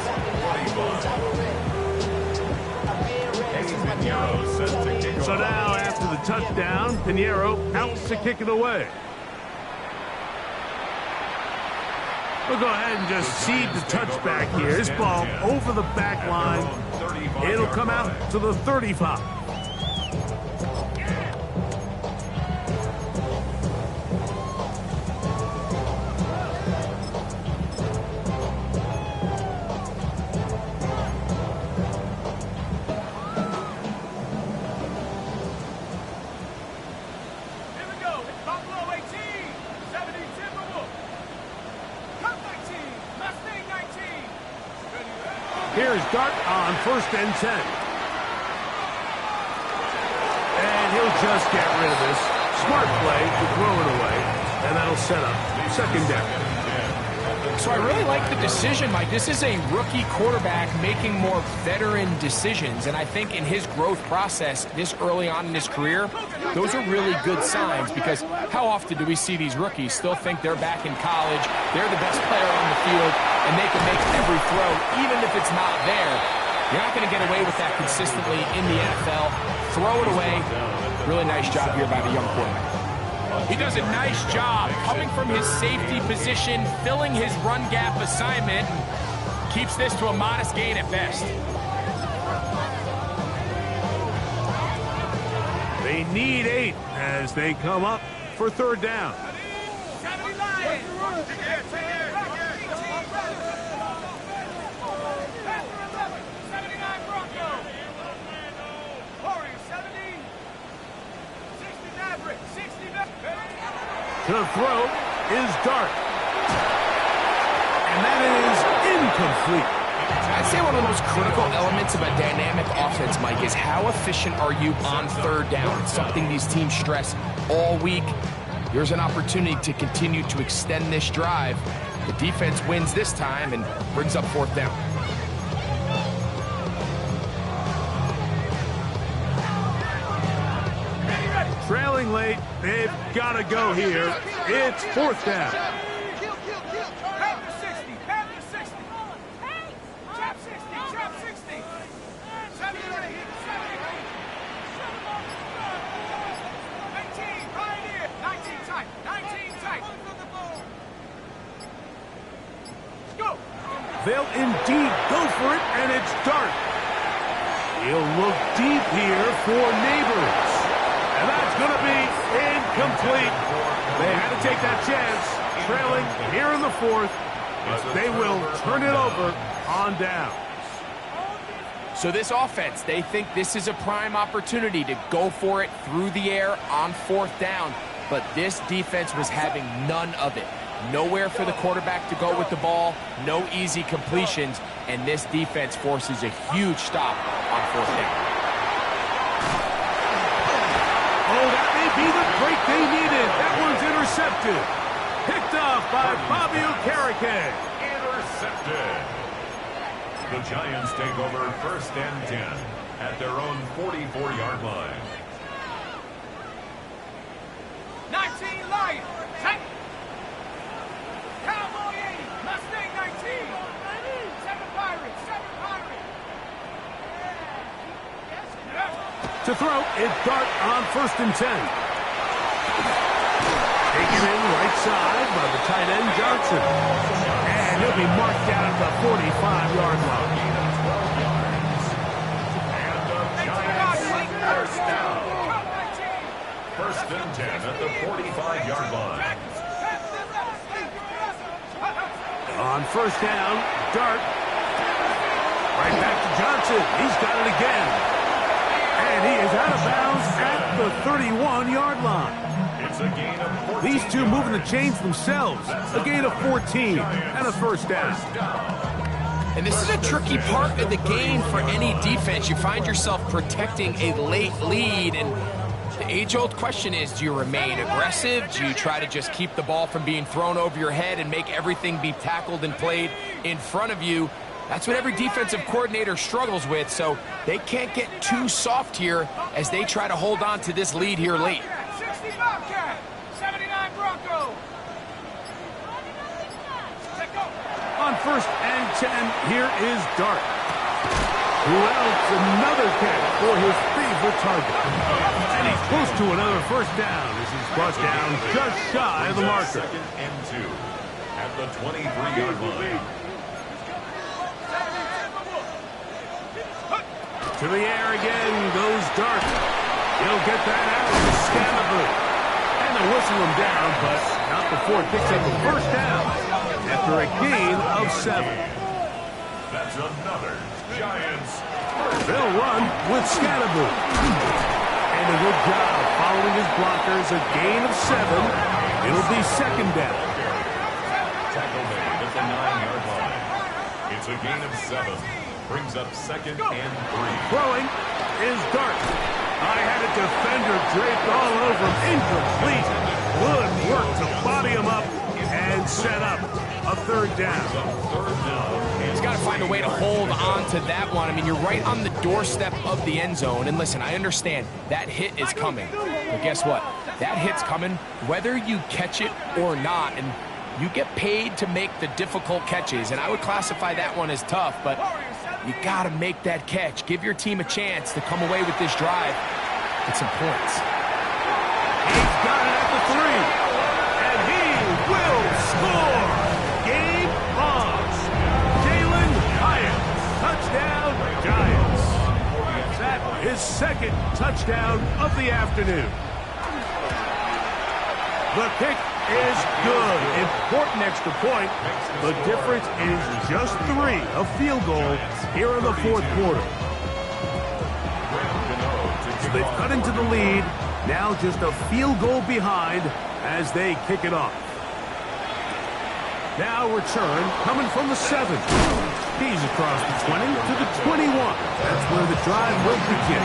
So now after the touchdown, Pinheiro out to kick it away. We'll go ahead and just seed the touchback here. This ball over the back line. It'll come out to the 35. Here's Dart on first and 10. And he'll just get rid of this. Smart play to throw it away. And that'll set up second down. So I really like the decision, Mike. This is a rookie quarterback making more veteran decisions, and I think in his growth process this early on in his career, those are really good signs, because how often do we see these rookies still think they're back in college, they're the best player on the field, and they can make every throw, even if it's not there. You're not going to get away with that consistently in the NFL. Throw it away. Really nice job here by the young quarterback. He does a nice job coming from his safety position, filling his run gap assignment, keeps this to a modest gain at best. They need 8 as they come up for third down. To throw is Dart. And that is incomplete. I'd say one of the most critical elements of a dynamic offense, Mike, is how efficient are you on third down? It's something these teams stress all week. Here's an opportunity to continue to extend this drive. The defense wins this time and brings up fourth down. Trailing late, they've got to go here. It's fourth down. They'll indeed go for it, and it's Dart. He'll look deep here for Neighbors. And that's going to be incomplete. They had to take that chance, trailing here in the fourth. They will turn it over on down. So this offense, they think this is a prime opportunity to go for it through the air on fourth down. But this defense was having none of it. Nowhere for the quarterback to go with the ball, no easy completions, and this defense forces a huge stop on fourth down. Oh, that may be the break they needed. That one's intercepted. Picked off by Bobby Okereke. Intercepted. The Giants take over first and 10 at their own 44-yard line. 19 Lions. Cowboy 80. Mustang 19. 7 Pirates. 7 Pirates. To throw, it's Dart on first and 10. Taken in right side by the tight end Johnson. And he'll be marked down at the 45-yard line. And the Giants first down. First and 10 at the 45-yard line. On first down, Dart. Right back to Johnson. He's got it again. And he is out of bounds at the 31-yard line. It's a gain of 14. These two moving the chains themselves. A gain of 14 and a first down. And this is a tricky part of the game for any defense. You find yourself protecting a late lead, and the age-old question is, do you remain aggressive? Do you try to just keep the ball from being thrown over your head and make everything be tackled and played in front of you? That's what every defensive coordinator struggles with, so they can't get too soft here as they try to hold on to this lead here late. 60 Bobcat. 79 Bronco. On first and 10, here is Dart. Who else? Another catch for his favorite target. And he's close to another first down as he's brought down just shy of the marker. Second and 2 at the 23-yard line. To the air again goes Dart. He'll get that out of the Scalaboo. And they'll whistle him down, but not before it picks up the first down after a gain of 7. That's another Giants. They'll run with Scalaboo. And a good job following his blockers, a gain of 7. It'll be second down. Tackle made at the 9-yard line. It's a gain of 7. Brings up second and 3. Throwing is Dart. I had a defender draped all over him. Incomplete. Good work to body him up and set up a third down. He's got to find a way to hold on to that one. I mean, you're right on the doorstep of the end zone. And listen, I understand that hit is coming. But guess what? That hit's coming whether you catch it or not. And you get paid to make the difficult catches. And I would classify that one as tough, but you got to make that catch. Give your team a chance to come away with this drive with some points. He's got it at the 3. And he will score. Game on. Jalen Hyatt. Touchdown, Giants. That his second touchdown of the afternoon. The kick is good. Important extra point. The difference is just 3, a field goal here in the fourth quarter. So they've cut into the lead. Now just a field goal behind as they kick it off. Now return coming from the 7. He's across the 20 to the 21. That's where the drive will begin.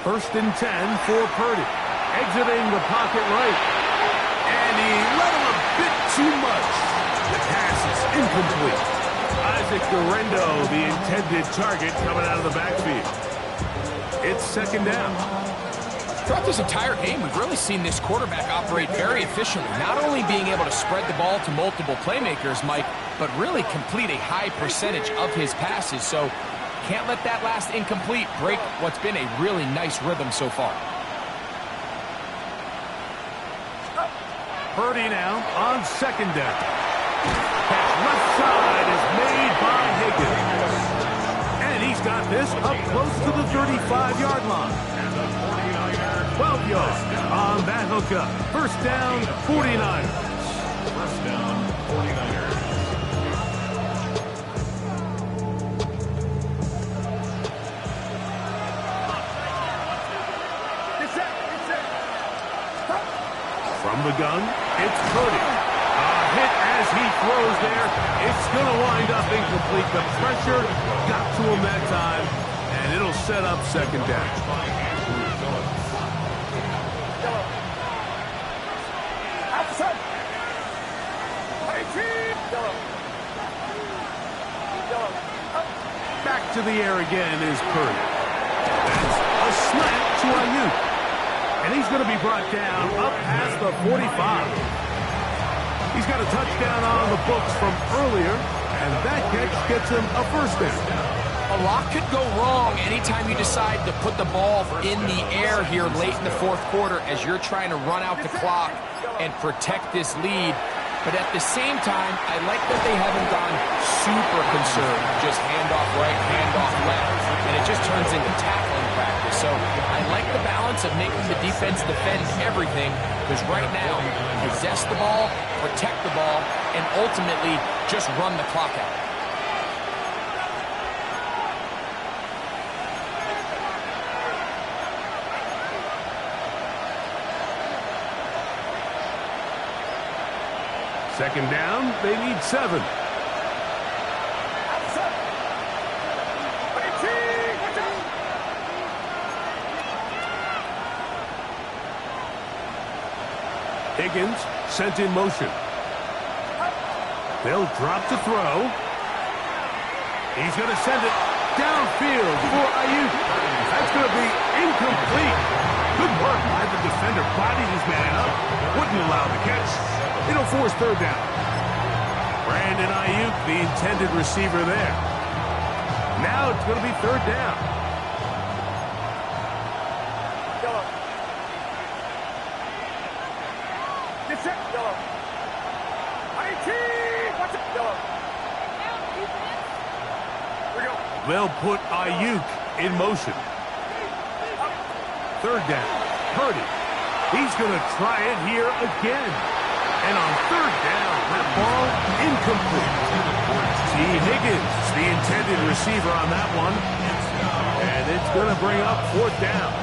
First and 10 for Purdy. Exiting the pocket right. And he let him a bit too much. The pass is incomplete. Isaac Guerrero, the intended target, coming out of the backfield. It's second down. Throughout this entire game, we've really seen this quarterback operate very efficiently. Not only being able to spread the ball to multiple playmakers, Mike, but really complete a high percentage of his passes. So can't let that last incomplete break what's been a really nice rhythm so far. Purdy now on second down. That left side is made by Higgins. And he's got this up close to the 35-yard line. 12 yards on that hookup. First down, 49ers. First down, 49ers. From the gun, it's Purdy. A hit as he throws there. It's going to wind up incomplete. The pressure got to him that time, and it'll set up second down. Back to the air again is Purdy. That's a slant to Ayuk. And he's going to be brought down up past the 45. He's got a touchdown on the books from earlier, and that catch gets him a first down. A lot could go wrong anytime you decide to put the ball in the air here late in the fourth quarter as you're trying to run out the clock and protect this lead. But at the same time, I like that they haven't gone super conserved. Just handoff right, handoff left, and it just turns into tackling practice. So I like the balance of making the defense defend everything, because right now, possess the ball, protect the ball, and ultimately just run the clock out. Second down, they need 7. Higgins sent in motion. They'll drop to throw. He's going to send it downfield for Ayuk. That's going to be incomplete. Good work by the defender. Bodied his man up. Wouldn't allow the catch. It'll force third down. Brandon Ayuk, the intended receiver there. Now it's going to be third down. They'll put Ayuk in motion. Third down. Purdy. He's going to try it here again. And on third down, that ball incomplete. T. Higgins, the intended receiver on that one. And it's going to bring up fourth down.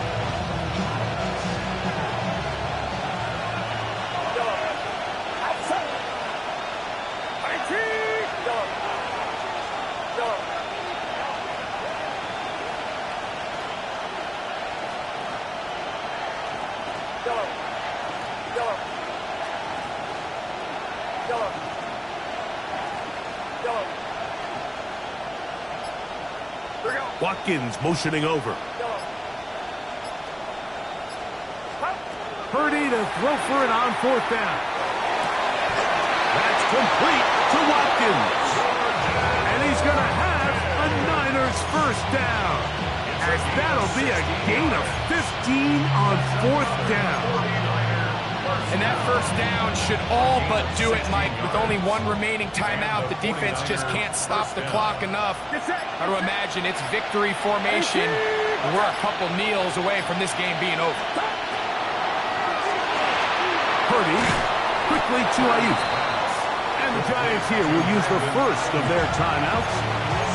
Watkins motioning over. Purdy to throw for it on 4th down. That's complete to Watkins. And he's going to have a Niners 1st down. As that'll be a gain of 15 on 4th down. And that 1st down should all but do it, Mike. With only one remaining timeout, the defense just can't stop the clock enough. How to imagine it's victory formation. We're a couple kneels away from this game being over. Purdy quickly to Ayuk. And the Giants here will use the first of their timeouts.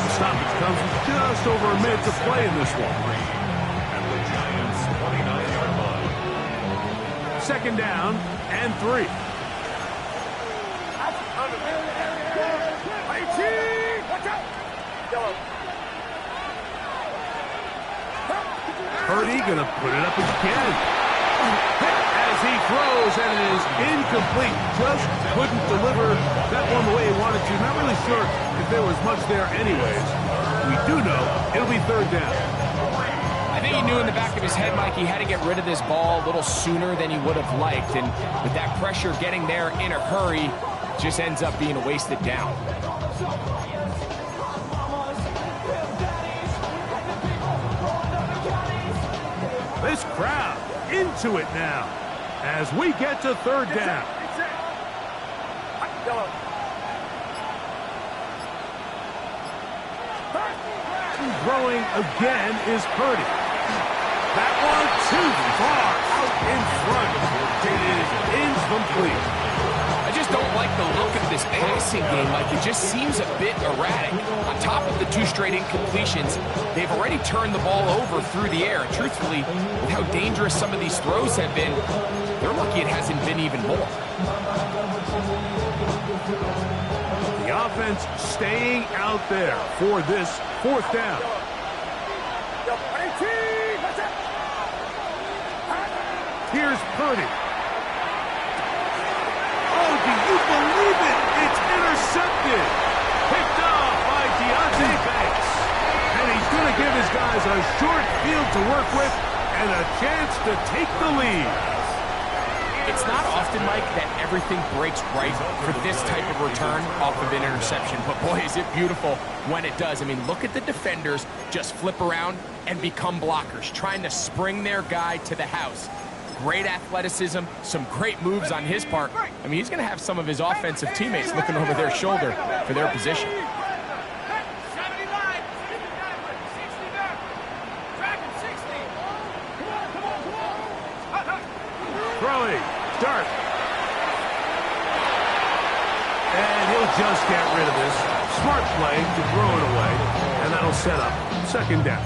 The stoppage comes with just over a minute to play in this one. And the Giants' 29-yard line. 2nd down and 3. Purdy gonna put it up again. As he throws, and it is incomplete. Just couldn't deliver that one the way he wanted to. Not really sure if there was much there anyways. We do know it'll be 3rd down. I think he knew in the back of his head, Mike, he had to get rid of this ball a little sooner than he would have liked. And with that pressure getting there in a hurry, just ends up being a wasted down. This crowd into it now as we get to 3rd down. Throwing again is Purdy. That one too far out in front. It is incomplete. I just don't like the look of this passing game. Like, it just seems a bit erratic. On top of the 2 straight incompletions, they've already turned the ball over through the air. And truthfully, with how dangerous some of these throws have been, they're lucky it hasn't been even more. The offense staying out there for this 4th down. Here's Purdy. Oh, do you believe it? It's intercepted. Picked off by Tttt. And he's going to give his guys a short field to work with and a chance to take the lead. It's not often, Mike, that everything breaks right for this type of return off of an interception. But boy, is it beautiful when it does. I mean, look at the defenders just flip around and become blockers, trying to spring their guy to the house. Great athleticism, some great moves on his part. I mean, he's going to have some of his offensive teammates looking over their shoulder for their position. Throwing, dart. And he'll just get rid of this. Smart play to throw it away, and that'll set up 2nd down.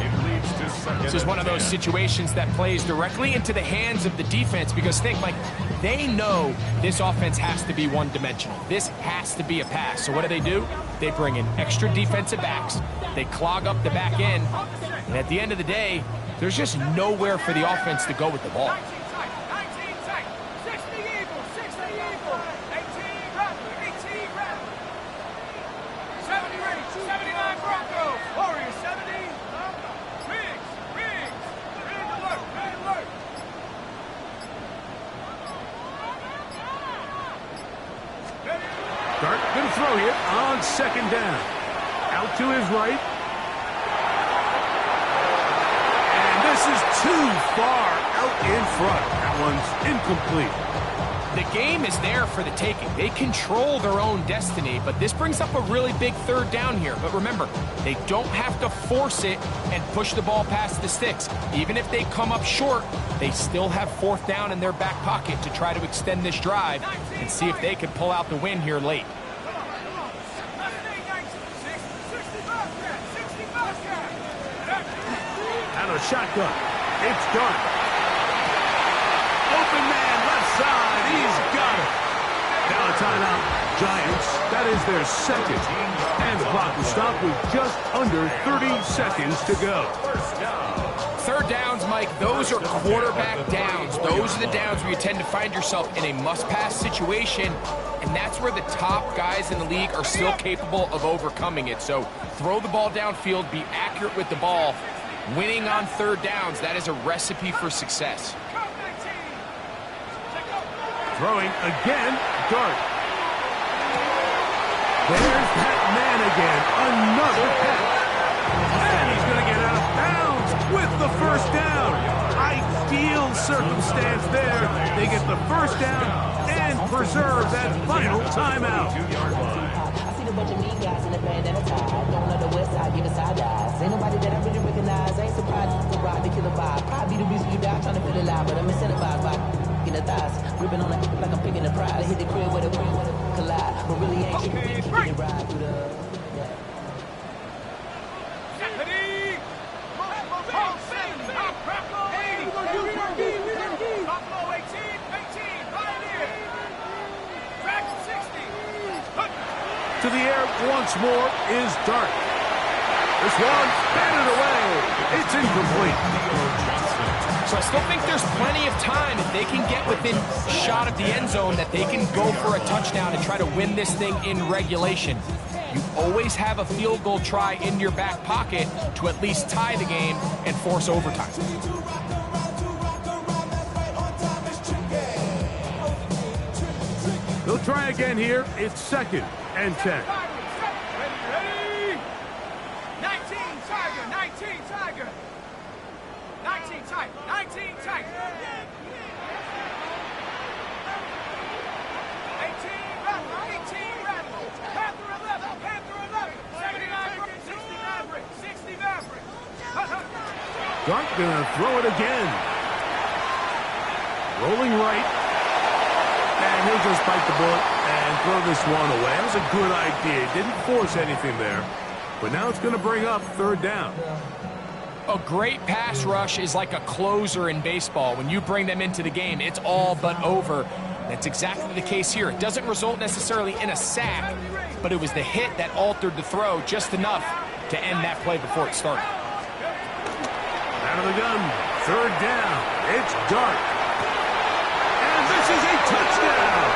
This is one of those situations that plays directly into the hands of the defense because think, like, they know this offense has to be one-dimensional. This has to be a pass. So what do? They bring in extra defensive backs. They clog up the back end. And at the end of the day, there's just nowhere for the offense to go with the ball. Dart going to throw here on 2nd down. Out to his right. And this is too far out in front. That one's incomplete. The game is there for the taking. They control their own destiny, but this brings up a really big 3rd down here. But remember, they don't have to force it and push the ball past the sticks. Even if they come up short, they still have 4th down in their back pocket to try to extend this drive and see if they can pull out the win here late. Out of shotgun. It's done. Open man, left side. He's got it. Now a timeout. Giants, that is their 2nd. And the clock will stop with just under 30 seconds to go. 3rd down's Mike, those are quarterback downs. Those are the downs where you tend to find yourself in a must-pass situation, and that's where the top guys in the league are still capable of overcoming it. So throw the ball downfield, be accurate with the ball. Winning on third downs, that is a recipe for success. Throwing again, Dart. There's that man again, another catch. And he's going to get out of bounds with the first down. Ideal circumstance there. They get the first down and preserve that final timeout. I seen a bunch of mean guys in the band that are tied. Don't know the west side, give a side eyes. Ain't nobody that I really recognize. I ain't surprised to ride the killer vibe. Probably the reason you die trying to feel alive, but I'm incentivized by in the thighs. Ripping on it like I'm picking the pride. I hit the crib with a collide, but really ain't keeping it ride through the... To the air once more is Dart. This one batted away. It's incomplete. So I still think there's plenty of time if they can get within shot of the end zone that they can go for a touchdown and try to win this thing in regulation. You always have a field goal try in your back pocket to at least tie the game and force overtime. They'll try again here. It's 2nd and 10. Ready? 19 Tiger, 19 Tiger. 19 Tiger, 19 Tiger. 18 Rattle, Panther 11, Panther 11. 79, 60 Maverick, 60 Maverick. Dart gonna throw it again. Rolling right. And he'll just bite the bullet and throw this one away. That was a good idea. Didn't force anything there. But now it's going to bring up third down. A great pass rush is like a closer in baseball. When you bring them into the game, it's all but over. That's exactly the case here. It doesn't result necessarily in a sack, but it was the hit that altered the throw just enough to end that play before it started. Out of the gun, third down. It's Dart. And this is a touchdown.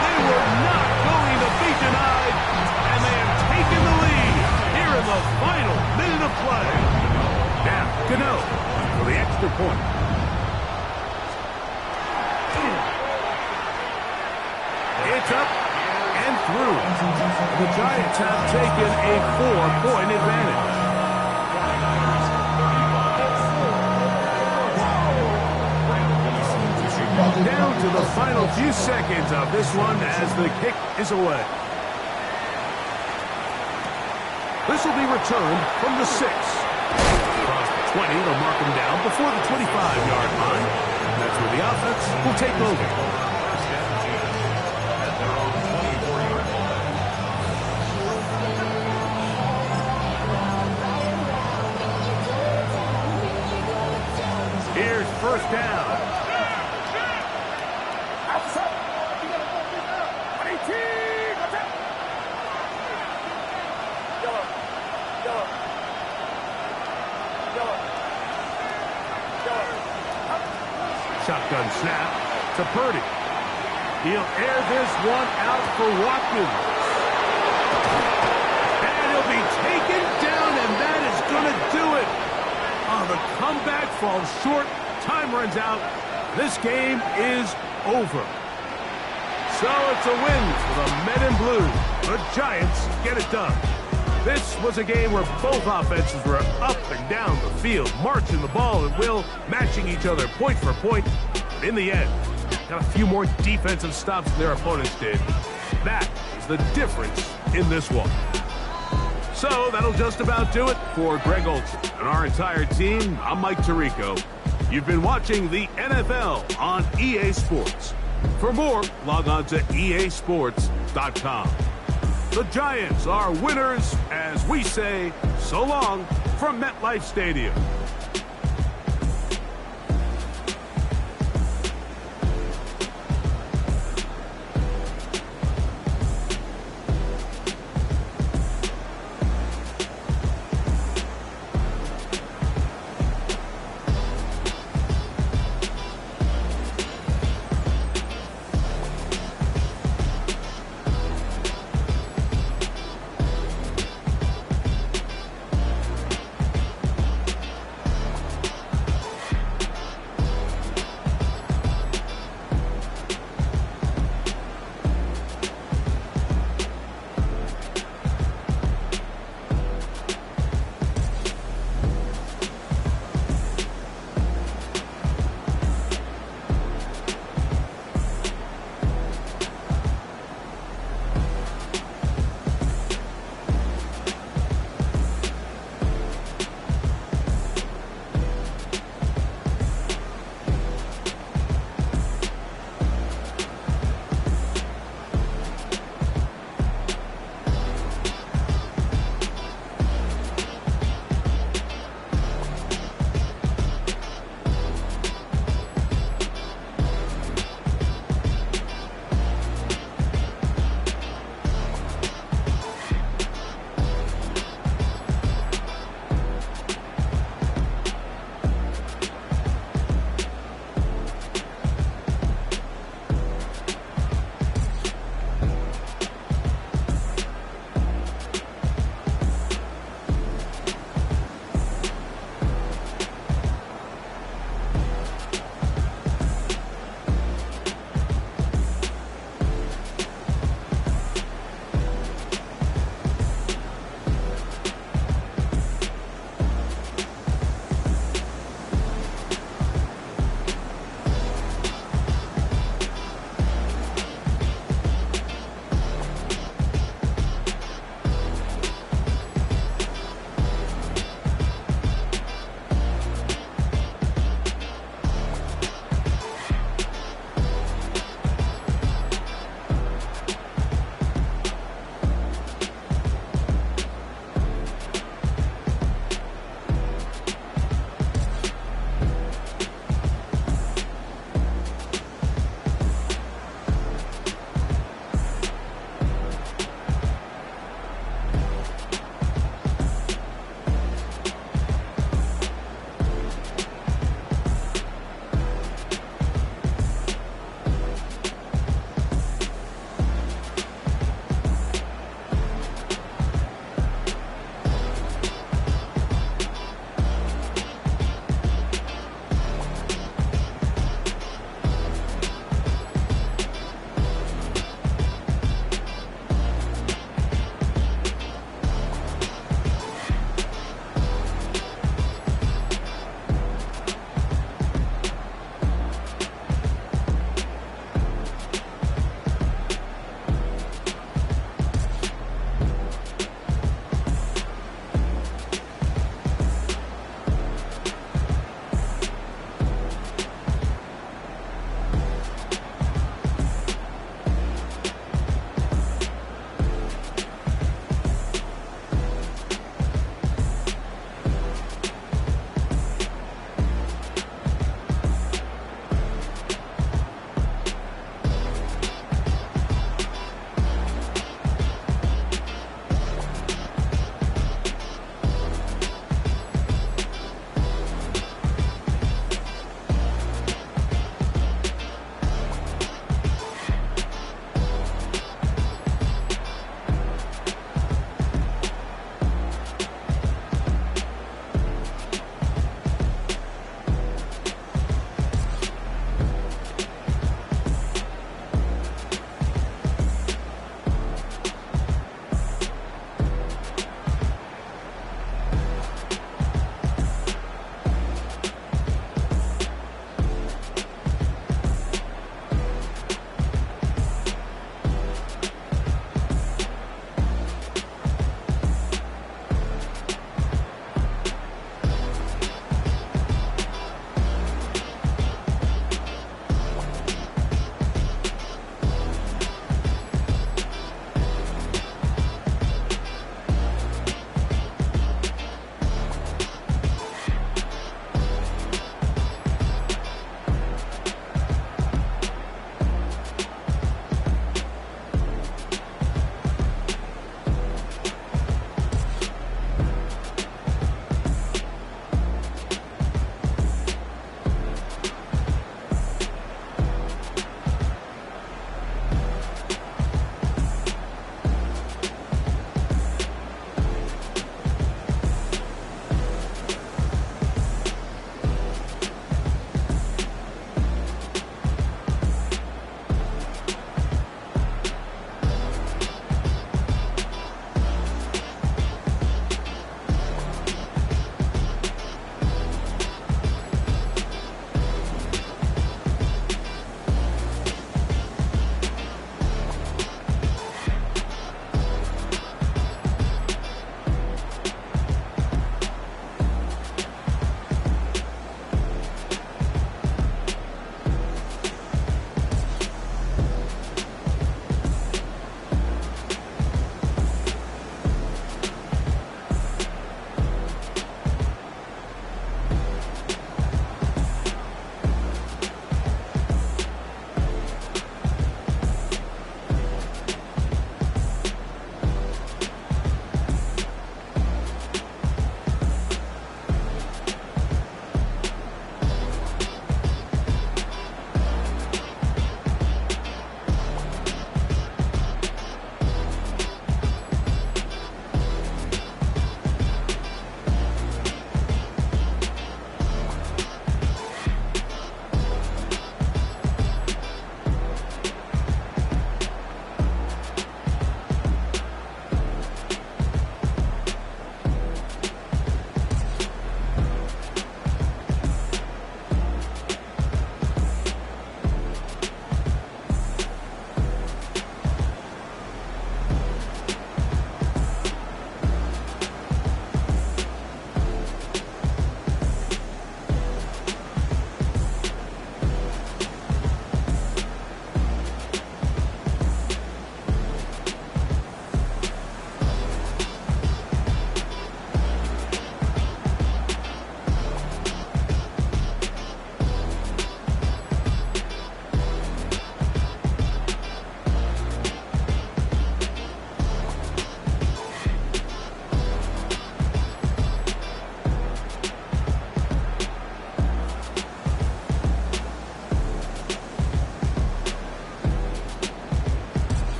They were not going to be denied, and they have taken the lead here in the final minute of play. Now, Cano for the extra point. It's up and through. The Giants have taken a 4-point advantage. Down to the final few seconds of this one as the kick is away. This will be returned from the 6. Across the 20, they'll mark him down before the 25-yard line. That's where the offense will take over. Here's first down. Shotgun snap to Purdy. He'll air this one out for Watkins. And he'll be taken down, and that is going to do it. Oh, the comeback falls short. Time runs out. This game is over. So it's a win for the Men in Blue. The Giants get it done. This was a game where both offenses were up and down the field, marching the ball at will, matching each other point for point. But in the end, got a few more defensive stops than their opponents did. That is the difference in this one. So that'll just about do it for Greg Olsen and our entire team. I'm Mike Tirico. You've been watching the NFL on EA Sports. For more, log on to easports.com. The Giants are winners as we say so long from MetLife Stadium.